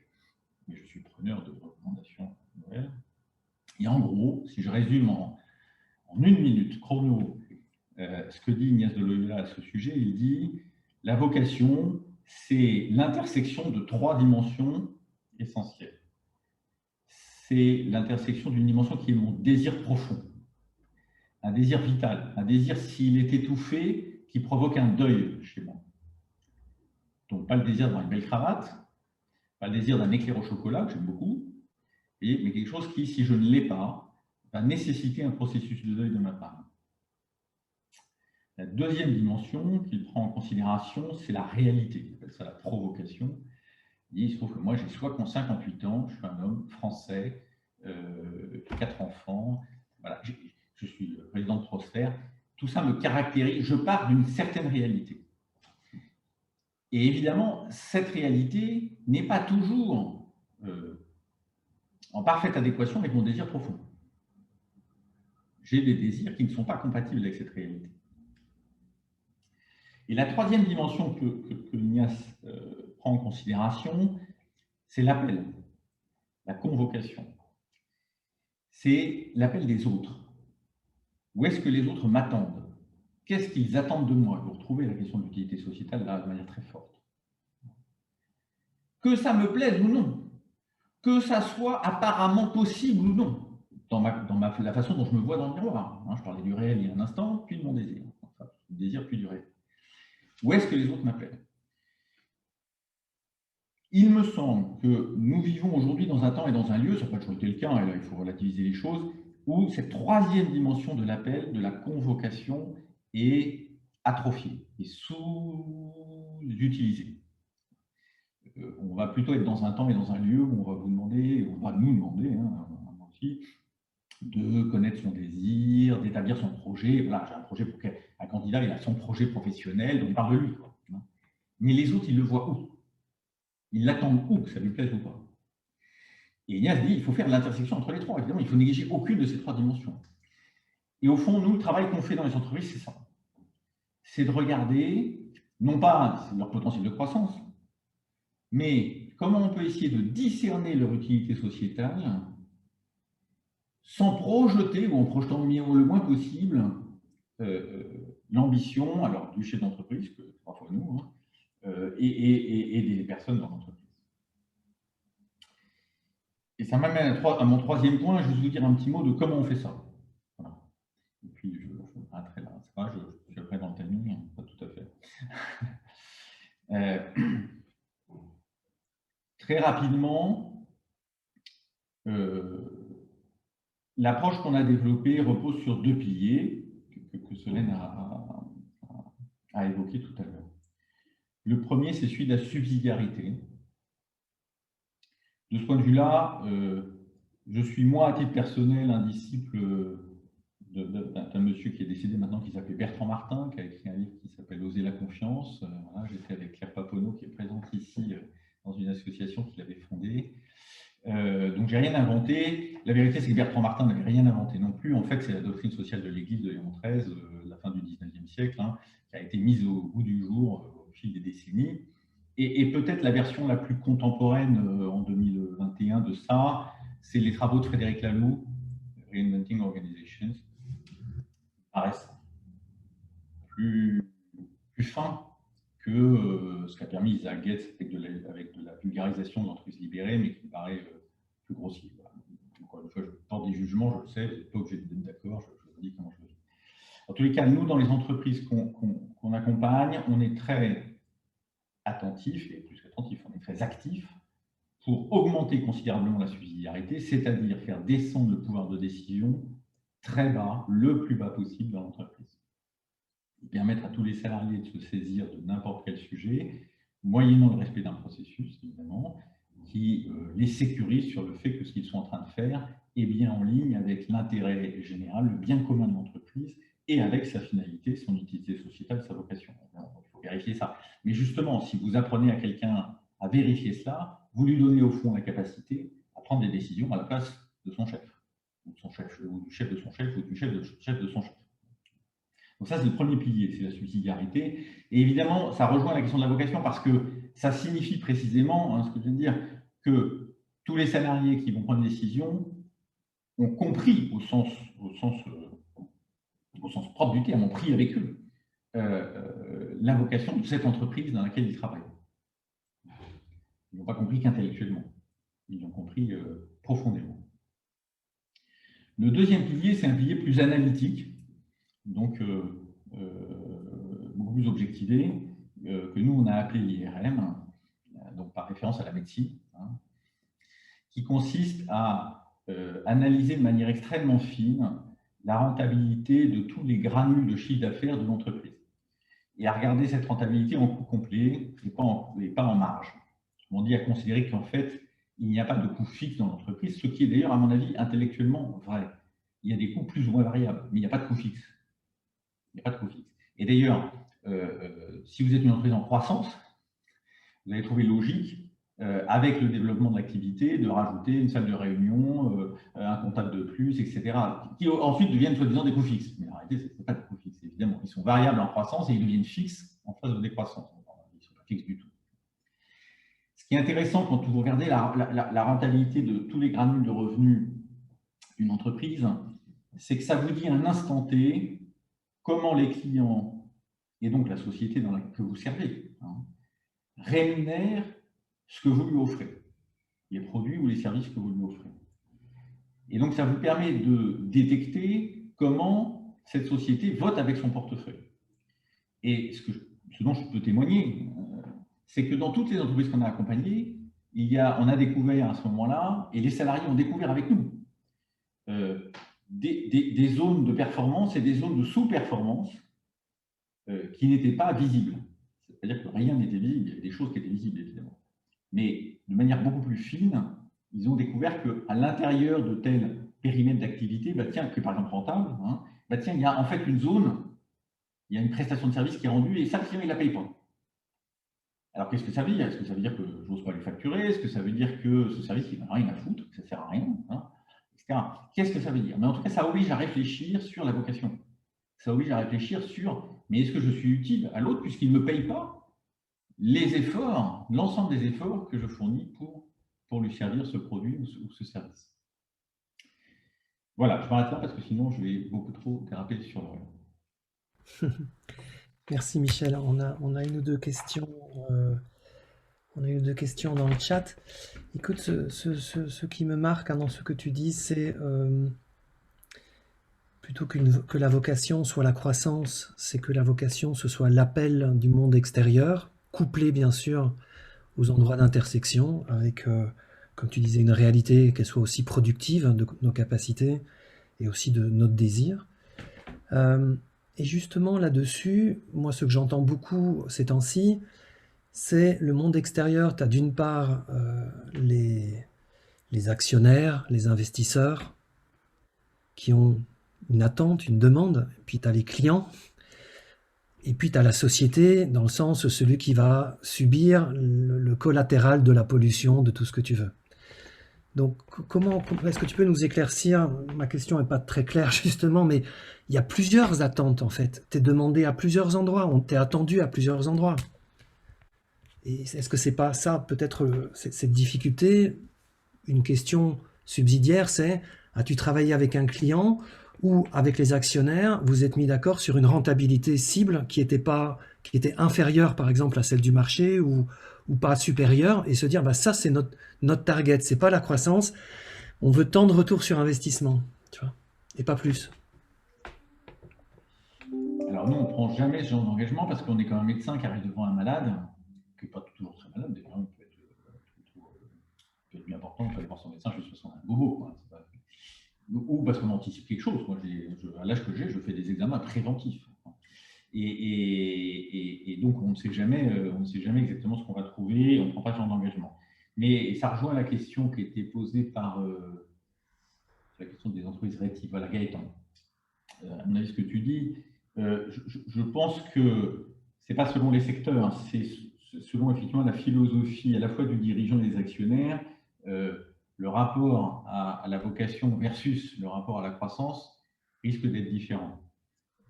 [SPEAKER 1] mais je suis preneur de recommandations nouvelles. Et en gros, si je résume en une minute chrono ce que dit Ignace de Loyola à ce sujet, il dit « La vocation, c'est l'intersection de trois dimensions essentielles. C'est l'intersection d'une dimension qui est mon désir profond, un désir vital, un désir, s'il est étouffé, qui provoque un deuil chez moi. Donc, pas le désir d'avoir une belle cravate, pas le désir d'un éclair au chocolat, que j'aime beaucoup, mais quelque chose qui, si je ne l'ai pas, va nécessiter un processus de deuil de ma part. La deuxième dimension qu'il prend en considération, c'est la réalité. Il appelle ça la provocation. Il se trouve que moi, j'ai 58 ans, je suis un homme français, 4 enfants, voilà, je suis président de Prosper. Tout ça me caractérise, je pars d'une certaine réalité. Et évidemment, cette réalité n'est pas toujours en parfaite adéquation avec mon désir profond. J'ai des désirs qui ne sont pas compatibles avec cette réalité. Et la troisième dimension que Ignace prend en considération, c'est l'appel, la convocation. C'est l'appel des autres. Où est-ce que les autres m'attendent? Qu'est-ce qu'ils attendent de moi? Vous retrouvez la question de l'utilité sociétale là, de manière très forte. Que ça me plaise ou non, que ça soit apparemment possible ou non, dans la façon dont je me vois dans le miroir. Je parlais du réel il y a un instant, puis de mon désir. Enfin, du désir, puis du réel. Où est-ce que les autres m'appellent? Il me semble que nous vivons aujourd'hui dans un temps et dans un lieu, ça n'a pas toujours été le cas, et là il faut relativiser les choses, où cette troisième dimension de l'appel, de la convocation, est atrophiée et sous-utilisée. On va plutôt être dans un temps et dans un lieu où on va vous demander, on va nous demander, aussi, de connaître son désir, d'établir son projet. Voilà, j'ai un projet pour qu'un candidat, il a son projet professionnel, donc on parle de lui. Mais les autres, ils le voient où? Ils l'attendent où, que ça lui plaise ou pas? Et Ignace dit, il faut faire l'intersection entre les trois. Évidemment, il ne faut négliger aucune de ces trois dimensions. Et au fond, nous, le travail qu'on fait dans les entreprises, c'est ça. C'est de regarder, non pas leur potentiel de croissance, mais comment on peut essayer de discerner leur utilité sociétale sans projeter, ou en projetant le moins possible, l'ambition, alors du chef d'entreprise, que parfois nous, et des personnes dans l'entreprise. Et ça m'amène à mon troisième point, je vais vous dire un petit mot de comment on fait ça. Voilà. Et puis, je m'arrêterai là. C'est pas, je suis après dans le timing, pas tout à fait. Euh, Très rapidement, l'approche qu'on a développée repose sur 2 piliers que Solène a évoqués tout à l'heure. Le premier, c'est celui de la subsidiarité. De ce point de vue-là, je suis moi, à titre personnel, un disciple d'un monsieur qui est décédé maintenant, qui s'appelait Bertrand Martin, qui a écrit un livre qui s'appelle Oser la confiance. Voilà, j'étais avec Claire Paponneau, qui est présente ici, dans une association qu'il avait fondée. Donc, j'ai rien inventé. La vérité, c'est que Bertrand Martin n'avait rien inventé non plus. En fait, c'est la doctrine sociale de l'Église de Léon XIII, la fin du XIXe siècle, hein, qui a été mise au goût du jour au fil des décennies. Et peut-être la version la plus contemporaine en 2021 de ça, c'est les travaux de Frédéric Laloux, Reinventing Organizations, qui paraissent plus fins que ce qu'a permis Isaac Getz avec de la vulgarisation de l'entreprise libérée, mais qui me paraît plus grossier. Voilà. Encore une fois, je porte des jugements, je le sais, vous n'êtes pas obligé d'être d'accord, je vous dis comment je le vis. En tous les cas, nous, dans les entreprises qu'on accompagne, on est très attentif, et plus qu'attentif, on est très actif pour augmenter considérablement la subsidiarité, c'est-à-dire faire descendre le pouvoir de décision très bas, le plus bas possible dans l'entreprise. Permettre à tous les salariés de se saisir de n'importe quel sujet, moyennant le respect d'un processus, évidemment, qui les sécurise sur le fait que ce qu'ils sont en train de faire est bien en ligne avec l'intérêt général, le bien commun de l'entreprise, et avec sa finalité, son utilité sociétale, sa vocation. Il faut vérifier ça. Mais justement, si vous apprenez à quelqu'un à vérifier cela, vous lui donnez au fond la capacité à prendre des décisions à la place de son chef, ou de son chef, ou du chef de son chef, ou du chef de son chef. Donc ça, c'est le premier pilier, c'est la subsidiarité. Et évidemment, ça rejoint la question de la vocation parce que ça signifie précisément, hein, ce que je viens de dire, que tous les salariés qui vont prendre une décision ont compris au sens propre du terme, ont pris avec eux la vocation de cette entreprise dans laquelle ils travaillent. Ils n'ont pas compris qu'intellectuellement, ils l'ont compris profondément. Le deuxième pilier, c'est un pilier plus analytique, donc beaucoup plus objectivé, que nous, on a appelé l'IRM, donc par référence à la médecine, hein, qui consiste à analyser de manière extrêmement fine la rentabilité de tous les granules de chiffre d'affaires de l'entreprise et à regarder cette rentabilité en coût complet et pas en marge. On dit à considérer qu'en fait, il n'y a pas de coût fixe dans l'entreprise, ce qui est d'ailleurs, à mon avis, intellectuellement vrai. Il y a des coûts plus ou moins variables, mais il n'y a pas de coût fixe. Il n'y a pas de coût fixe. Et d'ailleurs, si vous êtes une entreprise en croissance, vous allez trouver logique, avec le développement de l'activité, de rajouter une salle de réunion, un comptable de plus, etc., qui ensuite deviennent soi-disant des coûts fixes. Mais en réalité, ce n'est pas des coûts fixes, évidemment. Ils sont variables en croissance et ils deviennent fixes en phase de décroissance. Ils ne sont pas fixes du tout. Ce qui est intéressant quand vous regardez la rentabilité de tous les granules de revenus d'une entreprise, c'est que ça vous dit à un instant T comment les clients, et donc la société que vous servez, hein, rémunèrent ce que vous lui offrez, les produits ou les services que vous lui offrez. Et donc, ça vous permet de détecter comment cette société vote avec son portefeuille. Et ce dont je peux témoigner, c'est que dans toutes les entreprises qu'on a accompagnées, on a découvert à ce moment-là, et les salariés ont découvert avec nous, des zones de performance et des zones de sous-performance qui n'étaient pas visibles. C'est-à-dire que rien n'était visible, il y avait des choses qui étaient visibles, évidemment. Mais de manière beaucoup plus fine, ils ont découvert qu'à l'intérieur de tel périmètre d'activité, que par exemple rentable, hein, il y a en fait une zone, il y a une prestation de service qui est rendue et ça, le client, il ne la paye pas. Alors, qu'est-ce que ça veut dire? Est-ce que ça veut dire que je n'ose pas les facturer? Est-ce que ça veut dire que ce service, il n'a rien à foutre, que ça ne sert à rien, hein, etc. Qu'est-ce que ça veut dire? Mais en tout cas, ça oblige à réfléchir sur la vocation. Ça oblige à réfléchir sur, mais est-ce que je suis utile à l'autre puisqu'il ne me paye pas les efforts, l'ensemble des efforts que je fournis pour lui servir ce produit ou ce service. Voilà, je m'arrête là parce que sinon je vais beaucoup trop déraper sur le.
[SPEAKER 4] Merci Michel. On a une ou deux questions. On a une ou deux questions dans le chat. Écoute, ce qui me marque dans ce que tu dis, c'est plutôt que la vocation soit la croissance, c'est que la vocation ce soit l'appel du monde extérieur couplé bien sûr aux endroits d'intersection avec, comme tu disais, une réalité qu'elle soit aussi productive de nos capacités et aussi de notre désir. Et justement là-dessus, moi ce que j'entends beaucoup ces temps-ci, c'est le monde extérieur. Tu as d'une part les actionnaires, les investisseurs qui ont une attente, une demande, puis tu as les clients, et puis tu as la société, dans le sens celui qui va subir le collatéral de la pollution, de tout ce que tu veux. Donc, est-ce que tu peux nous éclaircir? Ma question n'est pas très claire justement, mais il y a plusieurs attentes en fait. Tu es demandé à plusieurs endroits, on t'est attendu à plusieurs endroits. Et est-ce que c'est pas ça, peut-être, cette difficulté? Une question subsidiaire, c'est: as-tu travaillé avec un client ou avec les actionnaires, vous êtes mis d'accord sur une rentabilité cible qui était inférieure par exemple à celle du marché ou pas supérieure, et se dire bah, ça c'est notre target, c'est pas la croissance, on veut tant de retour sur investissement, tu vois, et pas plus.
[SPEAKER 1] Alors nous, on ne prend jamais ce genre d'engagement parce qu'on est comme un médecin qui arrive devant un malade, qui n'est pas toujours très malade, d'ailleurs, il peut être bien important, il faut aller voir son médecin juste parce qu'on a un bobo, quoi. Ou parce qu'on anticipe quelque chose. Moi, à l'âge que j'ai, je fais des examens préventifs. Et donc, on ne sait jamais exactement ce qu'on va trouver, on ne prend pas ce genre d'engagement. Mais ça rejoint la question qui a été posée par la question des entreprises réactives. Voilà, Gaëtan. À mon avis, ce que tu dis, je pense que ce n'est pas selon les secteurs, hein, c'est selon effectivement la philosophie à la fois du dirigeant et des actionnaires. Le rapport à la vocation versus le rapport à la croissance risque d'être différent.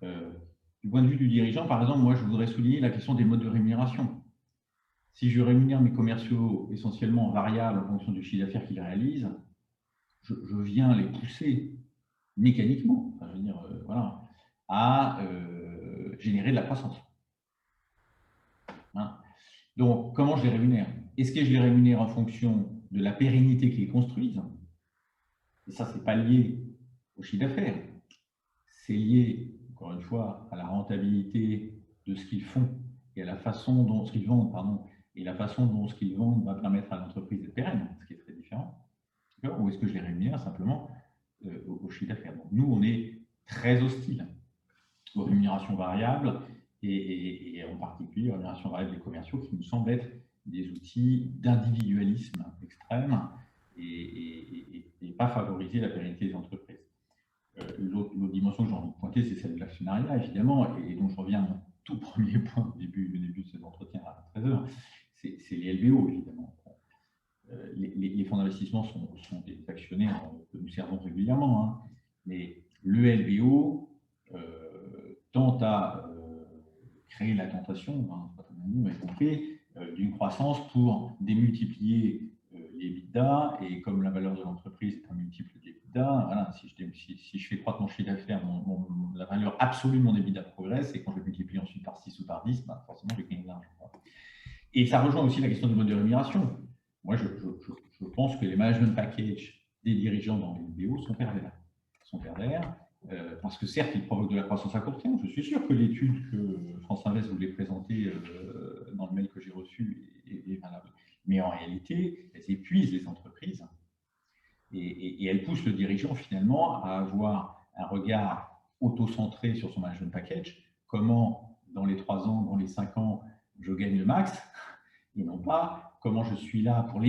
[SPEAKER 1] Du point de vue du dirigeant, par exemple, moi, je voudrais souligner la question des modes de rémunération. Si je rémunère mes commerciaux essentiellement variables en fonction du chiffre d'affaires qu'ils réalisent, je viens les pousser mécaniquement, enfin, je veux dire, voilà, à générer de la croissance. Hein. Donc, comment je les rémunère? Est-ce que je les rémunère en fonction de la pérennité qu'ils construisent? Et ça, ce n'est pas lié au chiffre d'affaires. C'est lié, encore une fois, à la rentabilité de ce qu'ils font et à la façon dont ce qu'ils vendent, pardon, et la façon dont ce qu'ils vendent va permettre à l'entreprise d'être pérenne, ce qui est très différent. Ou est-ce que je les rémunère simplement au chiffre d'affaires? Donc, nous, on est très hostile aux rémunérations variables et en particulier aux rémunérations variables des commerciaux qui nous semblent être des outils d'individualisme extrême et pas favoriser la pérennité des entreprises. L'autre dimension que j'ai envie de pointer, c'est celle de l'actionnariat, évidemment, et donc je reviens à mon tout premier point au début de cet entretien à 13h, c'est les LBO, évidemment. Les fonds d'investissement sont des actionnaires que nous servons régulièrement, hein, mais le LBO tente à créer la tentation, hein, vous avez compris, d'une croissance pour démultiplier les EBITDA, et comme la valeur de l'entreprise est un multiple d'EBITDA, voilà, si je fais croître mon chiffre d'affaires, la valeur absolue de mon EBITDA progresse, et quand je multiplie ensuite par 6 ou par 10, ben, forcément, je gagne de l'argent. Et ça rejoint aussi la question du mode de rémunération. Moi, je pense que les management packages des dirigeants dans les LBO sont pervers. Parce que certes, ils provoquent de la croissance à court terme. Je suis sûr que l'étude que France Invest voulait présenter dans le mail que j'ai reçu est valable. Mais en réalité, elles épuisent les entreprises et elles poussent le dirigeant finalement à avoir un regard auto-centré sur son management package. Comment, dans les 3 ans, dans les 5 ans, je gagne le max, et non pas comment je suis là pour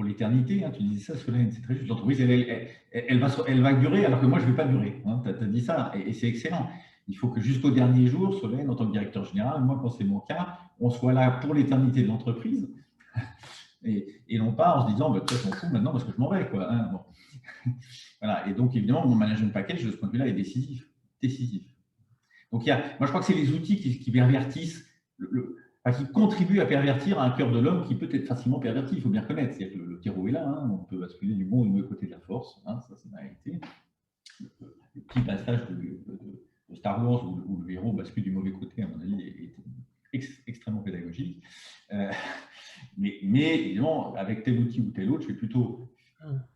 [SPEAKER 1] l'éternité. Hein, tu disais ça, Solène, c'est très juste. L'entreprise, elle va durer alors que moi, je ne vais pas durer. Hein, tu as dit ça, et c'est excellent. Il faut que jusqu'au dernier jour, Solène, en tant que directeur général, moi, quand c'est mon cas, on soit là pour l'éternité de l'entreprise, et non pas en se disant, bah, toi, je m'en fous maintenant parce que je m'en vais. Quoi, hein, bon. Voilà. Et donc, évidemment, mon management package, de ce point de vue-là, est décisif. Donc, moi, je crois que c'est les outils qui pervertissent qui contribue à pervertir un cœur de l'homme qui peut être facilement perverti, il faut bien reconnaître. C'est-à-dire que le terreau est là, hein, on peut basculer du bon ou du mauvais côté de la force, hein, ça c'est la réalité. Le petit passage de Star Wars où le héros bascule du mauvais côté, à mon avis, est extrêmement pédagogique. Mais évidemment, avec tel outil ou tel autre, je vais plutôt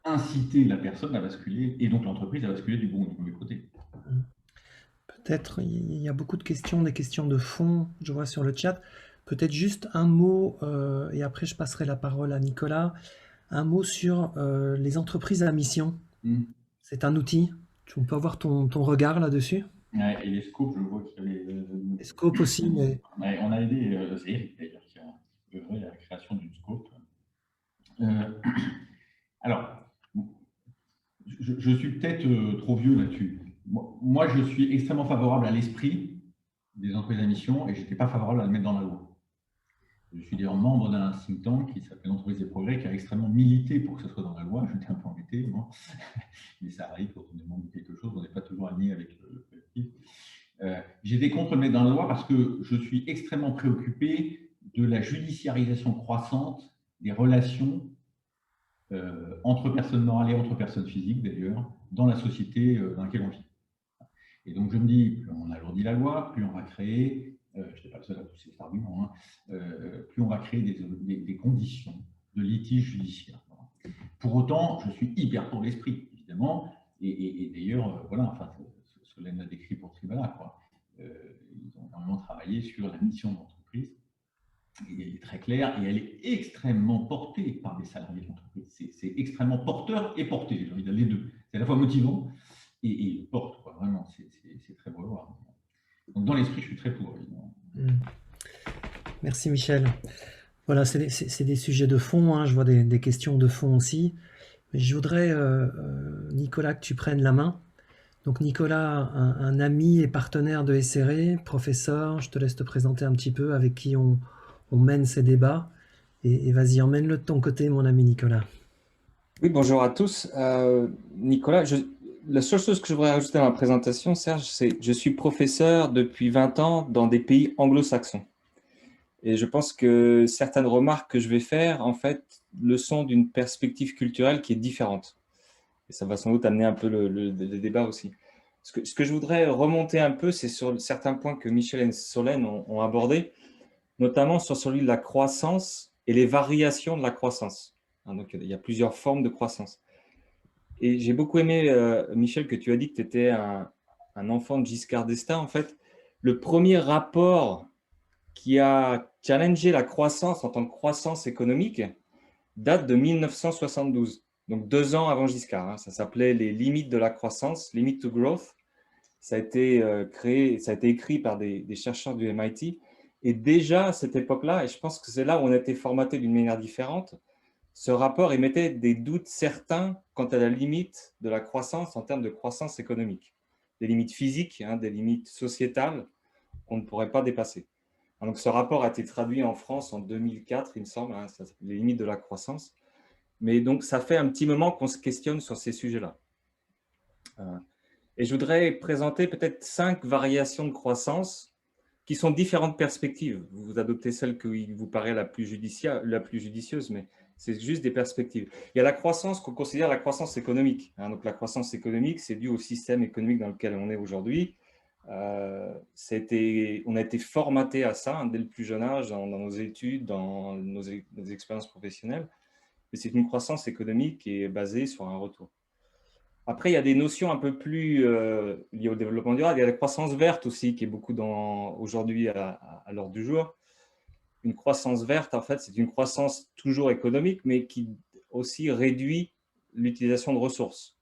[SPEAKER 1] inciter la personne à basculer, et donc l'entreprise à basculer du bon ou du mauvais côté.
[SPEAKER 4] Peut-être, il y a beaucoup de questions, des questions de fond, je vois sur le chat. Peut-être juste un mot, et après je passerai la parole à Nicolas, un mot sur les entreprises à mission. C'est un outil. On peut avoir ton regard là-dessus?
[SPEAKER 1] Ouais, et les scopes, je vois qu'il y a
[SPEAKER 4] Les scopes aussi, mais
[SPEAKER 1] on a aidé, c'est Eric d'ailleurs qui a œuvré à la création d'une scope. Alors, je suis peut-être trop vieux là-dessus. Moi, je suis extrêmement favorable à l'esprit des entreprises à mission et je n'étais pas favorable à le mettre dans la loi. Je suis d'ailleurs membre d'un think tank qui s'appelle Entreprise des Progrès, qui a extrêmement milité pour que ce soit dans la loi. J'étais un peu embêté, moi. Mais ça arrive quand on est membre de quelque chose, on n'est pas toujours aligné avec le collectif. J'étais contre le mettre dans la loi parce que je suis extrêmement préoccupé de la judiciarisation croissante des relations entre personnes morales et entre personnes physiques, d'ailleurs, dans la société dans laquelle on vit. Et donc, je me dis, plus on alourdit la loi, plus on va créer, je n'étais pas le seul à pousser cet argument, plus on va créer des conditions de litige judiciaire. Pour autant, je suis hyper pour l'esprit, évidemment, et d'ailleurs, voilà, enfin, Solène l'a décrit pour Tribala, quoi. Ils ont énormément travaillé sur la mission d'entreprise, et elle est très claire, et elle est extrêmement portée par les salariés de l'entreprise. C'est extrêmement porteur et porté, j'ai envie de dire les deux. C'est à la fois motivant et porte, quoi. Vraiment, c'est très beau à voir. Donc, dans l'esprit, je suis très pour, évidemment.
[SPEAKER 4] Merci Michel. Voilà, c'est des sujets de fond, hein. Je vois des questions de fond aussi. Mais je voudrais, Nicolas, que tu prennes la main. Donc Nicolas, un ami et partenaire de SRE, professeur, je te laisse te présenter un petit peu avec qui on mène ces débats. Et vas-y, emmène-le de ton côté, mon ami Nicolas.
[SPEAKER 3] Oui, bonjour à tous. Nicolas, la seule chose que je voudrais rajouter dans ma présentation, Serge, c'est que je suis professeur depuis 20 ans dans des pays anglo-saxons. Et je pense que certaines remarques que je vais faire, en fait, le sont d'une perspective culturelle qui est différente. Et ça va sans doute amener un peu le débat aussi. Ce que je voudrais remonter un peu, c'est sur certains points que Michel et Solène ont abordés, notamment sur celui de la croissance et les variations de la croissance. Donc, il y a plusieurs formes de croissance. Et j'ai beaucoup aimé, Michel, que tu as dit que tu étais un enfant de Giscard d'Estaing. En fait, le premier rapport qui a challengé la croissance en tant que croissance économique date de 1972, donc 2 ans avant Giscard. Ça s'appelait les limites de la croissance, Limit to Growth. Ça a été créé, ça a été écrit par des chercheurs du MIT. Et déjà à cette époque-là, et je pense que c'est là où on a été formaté d'une manière différente, ce rapport émettait des doutes certains quant à la limite de la croissance en termes de croissance économique. Des limites physiques, des limites sociétales qu'on ne pourrait pas dépasser. Donc, ce rapport a été traduit en France en 2004, il me semble, les limites de la croissance. Mais donc, ça fait un petit moment qu'on se questionne sur ces sujets-là. Et je voudrais présenter peut-être 5 variations de croissance qui sont différentes perspectives. Vous adoptez celle qui vous paraît la plus judicieuse, mais c'est juste des perspectives. Il y a la croissance qu'on considère la croissance économique. Donc, la croissance économique, c'est dû au système économique dans lequel on est aujourd'hui. On a été formaté à ça dès le plus jeune âge, dans nos études, dans nos expériences professionnelles. Mais c'est une croissance économique qui est basée sur un retour. Après, il y a des notions un peu plus liées au développement durable. Il y a la croissance verte aussi, qui est beaucoup aujourd'hui à l'ordre du jour. Une croissance verte, en fait, c'est une croissance toujours économique, mais qui aussi réduit l'utilisation de ressources.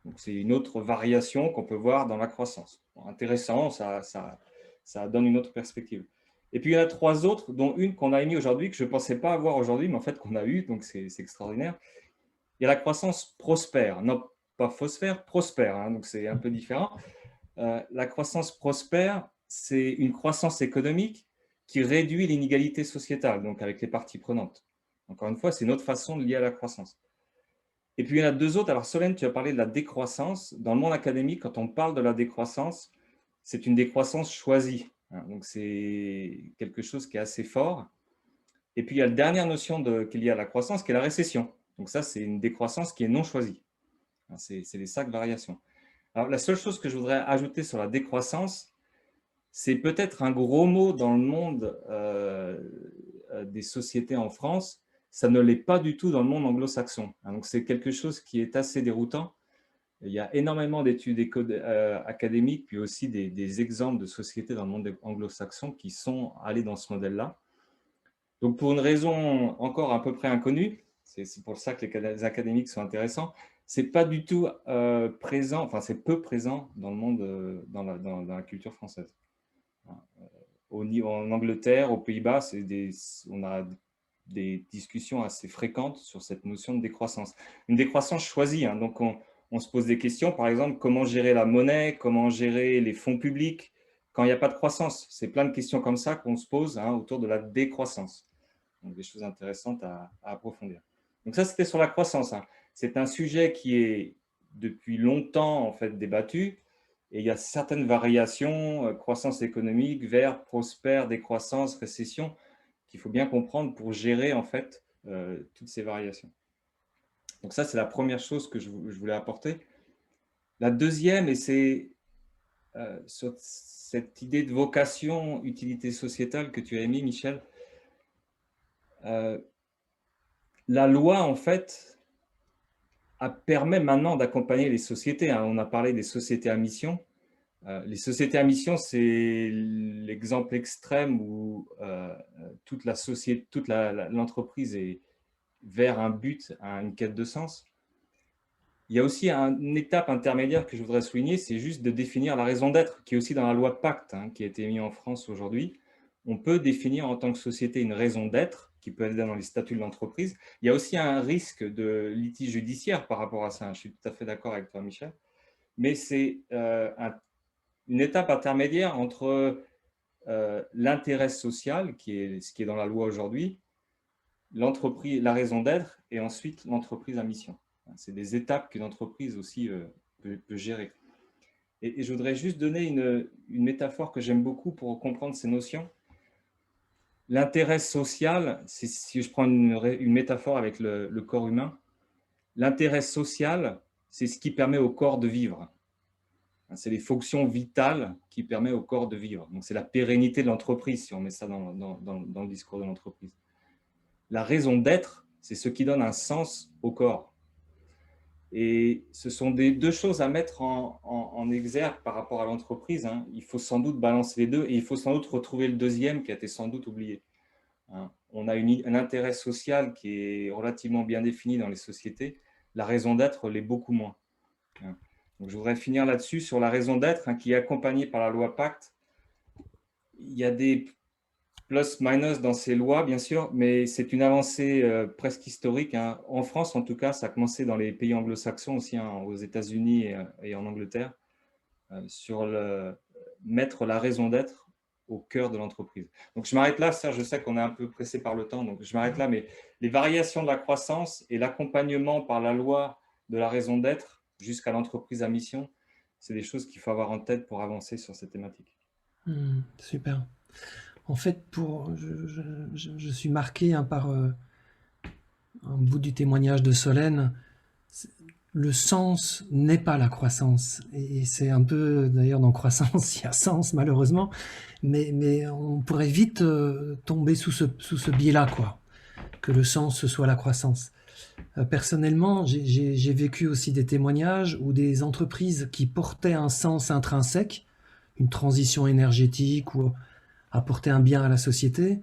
[SPEAKER 3] Donc, c'est une autre variation qu'on peut voir dans la croissance. Bon, intéressant, ça donne une autre perspective. Et puis, il y en a 3 autres, dont une qu'on a émise aujourd'hui, que je ne pensais pas avoir aujourd'hui, mais en fait qu'on a eu, donc c'est extraordinaire. Il y a la croissance prospère, non pas phosphère, prospère, donc c'est un peu différent. La croissance prospère, c'est une croissance économique qui réduit l'inégalité sociétale, donc avec les parties prenantes. Encore une fois, c'est une autre façon de lier à la croissance. Et puis, il y en a 2 autres. Alors, Solène, tu as parlé de la décroissance. Dans le monde académique, quand on parle de la décroissance, c'est une décroissance choisie. Donc, c'est quelque chose qui est assez fort. Et puis, il y a la dernière notion qui est liée à la croissance, qui est la récession. Donc, ça, c'est une décroissance qui est non choisie. C'est les 5 variations. Alors, la seule chose que je voudrais ajouter sur la décroissance, c'est peut-être un gros mot dans le monde des sociétés en France. Ça ne l'est pas du tout dans le monde anglo-saxon. Donc, c'est quelque chose qui est assez déroutant. Il y a énormément d'études académiques, puis aussi des exemples de sociétés dans le monde anglo-saxon qui sont allés dans ce modèle-là. Donc, pour une raison encore à peu près inconnue, c'est pour ça que les académiques sont intéressants, c'est pas du tout présent, enfin c'est peu présent dans le monde, dans la culture française. En Angleterre, aux Pays-Bas, on a des discussions assez fréquentes sur cette notion de décroissance. Une décroissance choisie, hein, donc on se pose des questions, par exemple, comment gérer la monnaie, comment gérer les fonds publics quand il n'y a pas de croissance. C'est plein de questions comme ça qu'on se pose, hein, autour de la décroissance. Donc, des choses intéressantes à approfondir. Donc ça, c'était sur la croissance, hein. C'est un sujet qui est depuis longtemps en fait débattu, et il y a certaines variations, croissance économique, vert, prospère, décroissance, récession, qu'il faut bien comprendre pour gérer en fait toutes ces variations. Donc ça, c'est la première chose que je voulais apporter. La deuxième, et c'est sur cette idée de vocation, utilité sociétale que tu as émis, Michel. La loi, en fait, permet maintenant d'accompagner les sociétés, hein. On a parlé des sociétés à mission. Les sociétés à mission, c'est l'exemple extrême où toute l'entreprise est vers un but, une quête de sens. Il y a aussi une étape intermédiaire que je voudrais souligner, c'est juste de définir la raison d'être, qui est aussi dans la loi Pacte, hein, qui a été mise en France aujourd'hui. On peut définir en tant que société une raison d'être, qui peut être dans les statuts de l'entreprise. Il y a aussi un risque de litige judiciaire par rapport à ça. Je suis tout à fait d'accord avec toi, Michel. Mais c'est une étape intermédiaire entre l'intérêt social, ce qui est dans la loi aujourd'hui, l'entreprise, la raison d'être, et ensuite l'entreprise à mission. C'est des étapes qu'une entreprise aussi peut gérer. Et je voudrais juste donner une métaphore que j'aime beaucoup pour comprendre ces notions. L'intérêt social, si je prends une métaphore avec le corps humain, l'intérêt social, c'est ce qui permet au corps de vivre. C'est les fonctions vitales qui permettent au corps de vivre. Donc, c'est la pérennité de l'entreprise, si on met ça dans le discours de l'entreprise. La raison d'être, c'est ce qui donne un sens au corps. Et ce sont deux choses à mettre en exergue par rapport à l'entreprise, hein. Il faut sans doute balancer les deux et il faut sans doute retrouver le deuxième qui a été sans doute oublié, hein. On a un intérêt social qui est relativement bien défini dans les sociétés. La raison d'être l'est beaucoup moins, hein. Donc, je voudrais finir là-dessus sur la raison d'être, hein, qui est accompagnée par la loi Pacte. Il y a des plus-minus dans ces lois, bien sûr, mais c'est une avancée presque historique, hein. En France, en tout cas, ça a commencé dans les pays anglo-saxons aussi, hein, aux États-Unis et en Angleterre, sur mettre la raison d'être au cœur de l'entreprise. Donc, je m'arrête là, Serge, je sais qu'on est un peu pressé par le temps, donc je m'arrête là, mais les variations de la croissance et l'accompagnement par la loi de la raison d'être jusqu'à l'entreprise à mission, c'est des choses qu'il faut avoir en tête pour avancer sur cette thématique.
[SPEAKER 4] Super. En fait, je suis marqué, hein, par un bout du témoignage de Solène. Le sens n'est pas la croissance. Et c'est un peu, d'ailleurs, dans croissance, il y a sens, malheureusement. Mais on pourrait vite tomber sous ce biais-là, quoi. Que le sens, ce soit la croissance. Personnellement, j'ai vécu aussi des témoignages où des entreprises qui portaient un sens intrinsèque, une transition énergétique ou apporter un bien à la société,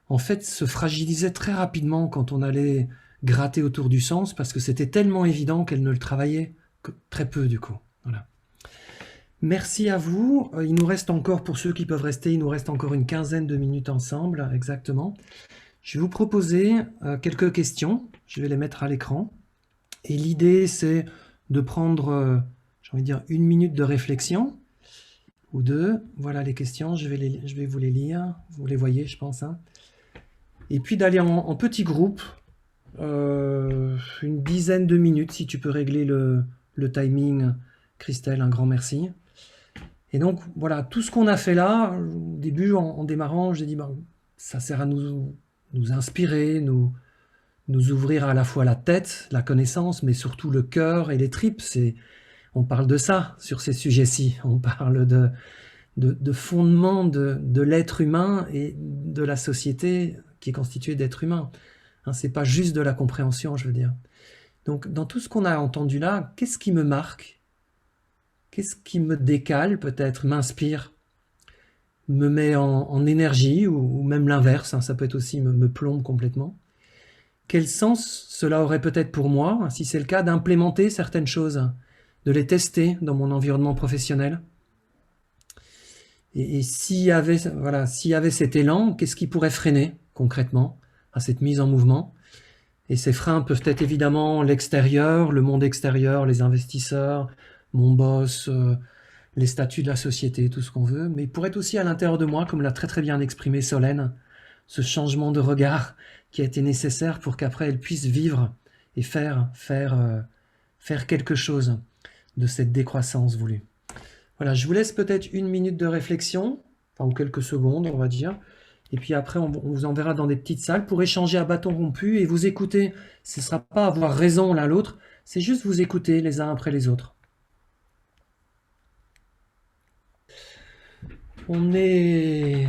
[SPEAKER 4] en fait, se fragilisaient très rapidement quand on allait gratter autour du sens, parce que c'était tellement évident qu'elles ne le travaillaient que très peu, du coup. Voilà. Merci à vous. Il nous reste encore, pour ceux qui peuvent rester, il nous reste encore une quinzaine de minutes ensemble, exactement. Je vais vous proposer quelques questions. Je vais les mettre à l'écran. Et l'idée, c'est de prendre, j'ai envie de dire, 1 minute de réflexion, ou 2. Voilà les questions, je vais vous les lire. Vous les voyez, je pense, hein. Et puis d'aller en petits groupes, une dizaine de minutes, si tu peux régler le timing, Christelle, un grand merci. Et donc, voilà, tout ce qu'on a fait là, au début, en démarrant, j'ai dit, ça sert à nous inspirer, nous ouvrir à la fois la tête, la connaissance, mais surtout le cœur et les tripes. On parle de ça sur ces sujets-ci. On parle de fondement de l'être humain et de la société qui est constituée d'êtres humains. Hein, c'est pas juste de la compréhension, je veux dire. Donc, dans tout ce qu'on a entendu là, qu'est-ce qui me marque? Qu'est-ce qui me décale peut-être, m'inspire, me met en énergie ou même l'inverse, hein, ça peut être aussi me plombe complètement. Quel sens cela aurait peut-être pour moi, si c'est le cas, d'implémenter certaines choses, de les tester dans mon environnement professionnel? Et s'il y avait, voilà, s'il y avait cet élan, qu'est-ce qui pourrait freiner concrètement à cette mise en mouvement? Et ces freins peuvent être évidemment l'extérieur, le monde extérieur, les investisseurs, mon boss, les statuts de la société, tout ce qu'on veut, mais il pourrait être aussi à l'intérieur de moi, comme l'a très très bien exprimé Solène, ce changement de regard qui a été nécessaire pour qu'après elle puisse vivre et faire quelque chose de cette décroissance voulue. Voilà, je vous laisse peut-être 1 minute de réflexion, enfin, ou quelques secondes, on va dire, et puis après on vous enverra dans des petites salles pour échanger à bâton rompu et vous écouter. Ce ne sera pas avoir raison l'un l'autre, c'est juste vous écouter les uns après les autres. On est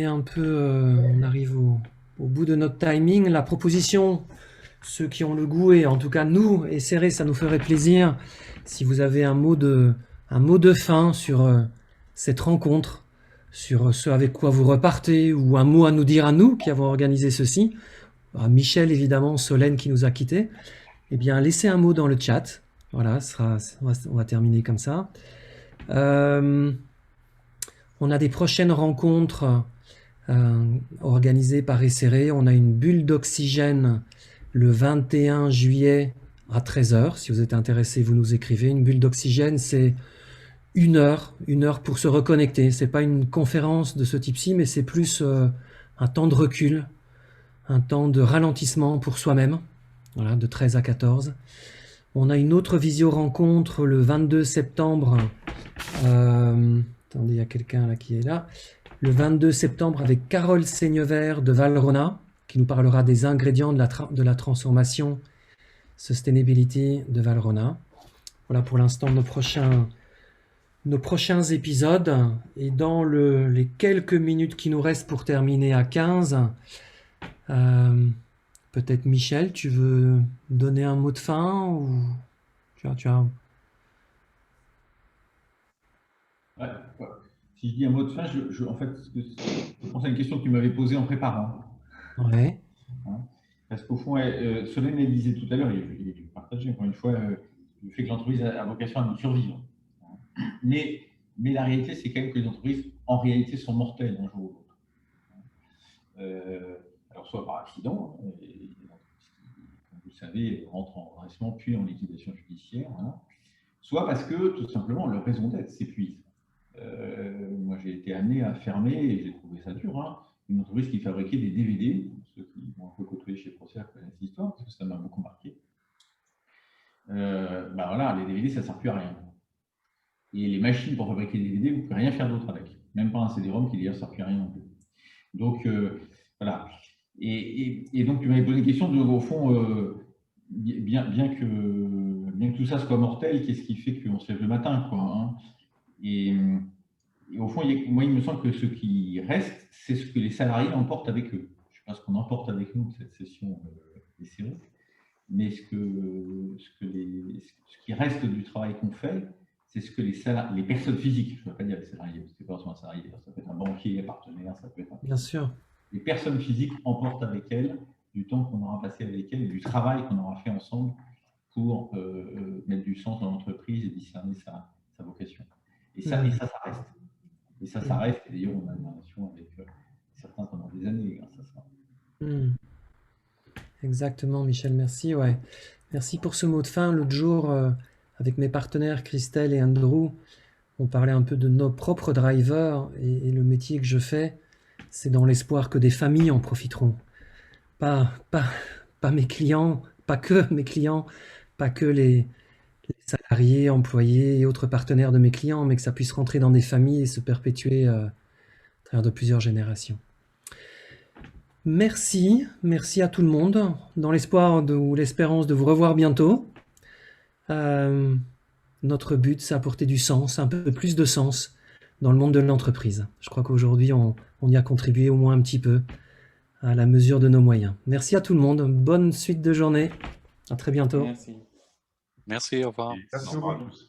[SPEAKER 4] un peu, on arrive au bout de notre timing. La proposition, ceux qui ont le goût, et en tout cas nous, essayer, ça nous ferait plaisir, si vous avez un mot de fin sur cette rencontre, sur ce avec quoi vous repartez, ou un mot à nous dire à nous qui avons organisé ceci, à Michel évidemment, Solène qui nous a quittés, eh bien laissez un mot dans le chat. Voilà, on va terminer comme ça. On a des prochaines rencontres organisées par Essere. On a une bulle d'oxygène le 21 juillet à 13 h. Si vous êtes intéressé, vous nous écrivez. Une bulle d'oxygène, c'est 1 heure pour se reconnecter. C'est pas une conférence de ce type-ci, mais c'est plus un temps de recul, un temps de ralentissement pour soi-même, voilà, de 13 à 14. On a une autre visio-rencontre le 22 septembre. Attendez, il y a quelqu'un là qui est là. Le 22 septembre avec Carole Seignevert de Valrhona, qui nous parlera des ingrédients de la transformation Sustainability de Valrhona. Voilà pour l'instant nos prochains épisodes. Et dans les quelques minutes qui nous restent pour terminer à 15, peut-être Michel, tu veux donner un mot de fin ou tu as...
[SPEAKER 1] Ouais. Si je dis un mot de fin, en fait, je pense à une question que tu m'avais posée en préparant.
[SPEAKER 4] Ouais.
[SPEAKER 1] Parce qu'au fond, Solène le disait tout à l'heure, il partageait encore une fois le fait que l'entreprise a vocation à nous survivre. Mais la réalité, c'est quand même que les entreprises, en réalité, sont mortelles un jour ou l'autre. Alors, soit par accident, comme vous le savez, rentrent en redressement puis en liquidation judiciaire, hein, soit parce que, tout simplement, leur raison d'être s'épuise. Moi, j'ai été amené à fermer, et j'ai trouvé ça dur, hein, une entreprise qui fabriquait des DVD. Ceux qui m'ont un peu côtoyé chez Procer connaissent l'histoire, parce que ça m'a beaucoup marqué. Voilà, les DVD, ça ne sert plus à rien. Et les machines pour fabriquer des DVD, vous ne pouvez rien faire d'autre avec. Même pas un CD-ROM qui d'ailleurs ne sert plus à rien non plus. Donc, voilà. Et donc, tu m'avais posé une question de, au fond, bien que tout ça soit mortel, qu'est-ce qui fait qu'on se lève le matin, quoi, hein. Et au fond, moi, il me semble que ce qui reste, c'est ce que les salariés emportent avec eux. Je ne sais pas ce qu'on emporte avec nous de cette session des séries, mais ce qui reste du travail qu'on fait, c'est ce que les personnes physiques, je ne veux pas dire les salariés, parce que c'est pas forcément un salarié, ça peut être un banquier, un partenaire, ça peut être un...
[SPEAKER 4] Bien sûr.
[SPEAKER 1] Les personnes physiques emportent avec elles du temps qu'on aura passé avec elles et du travail qu'on aura fait ensemble pour mettre du sens dans l'entreprise et discerner sa vocation. Et ça reste. Et ça reste. Et d'ailleurs, on a une relation avec certains pendant des années grâce à ça.
[SPEAKER 4] Exactement, Michel, merci. Ouais. Merci pour ce mot de fin. L'autre jour, avec mes partenaires Christelle et Andrew, on parlait un peu de nos propres drivers et le métier que je fais, c'est dans l'espoir que des familles en profiteront. Pas mes clients, pas que mes clients, pas que les salariés, employés et autres partenaires de mes clients, mais que ça puisse rentrer dans des familles et se perpétuer à travers de plusieurs générations. Merci à tout le monde, dans l'espoir ou l'espérance de vous revoir bientôt. Notre but, c'est apporter du sens, un peu plus de sens dans le monde de l'entreprise. Je crois qu'aujourd'hui, on y a contribué au moins un petit peu à la mesure de nos moyens. Merci à tout le monde, bonne suite de journée, à très bientôt.
[SPEAKER 3] Merci.
[SPEAKER 5] Merci, au revoir.
[SPEAKER 1] Merci, au revoir à tous.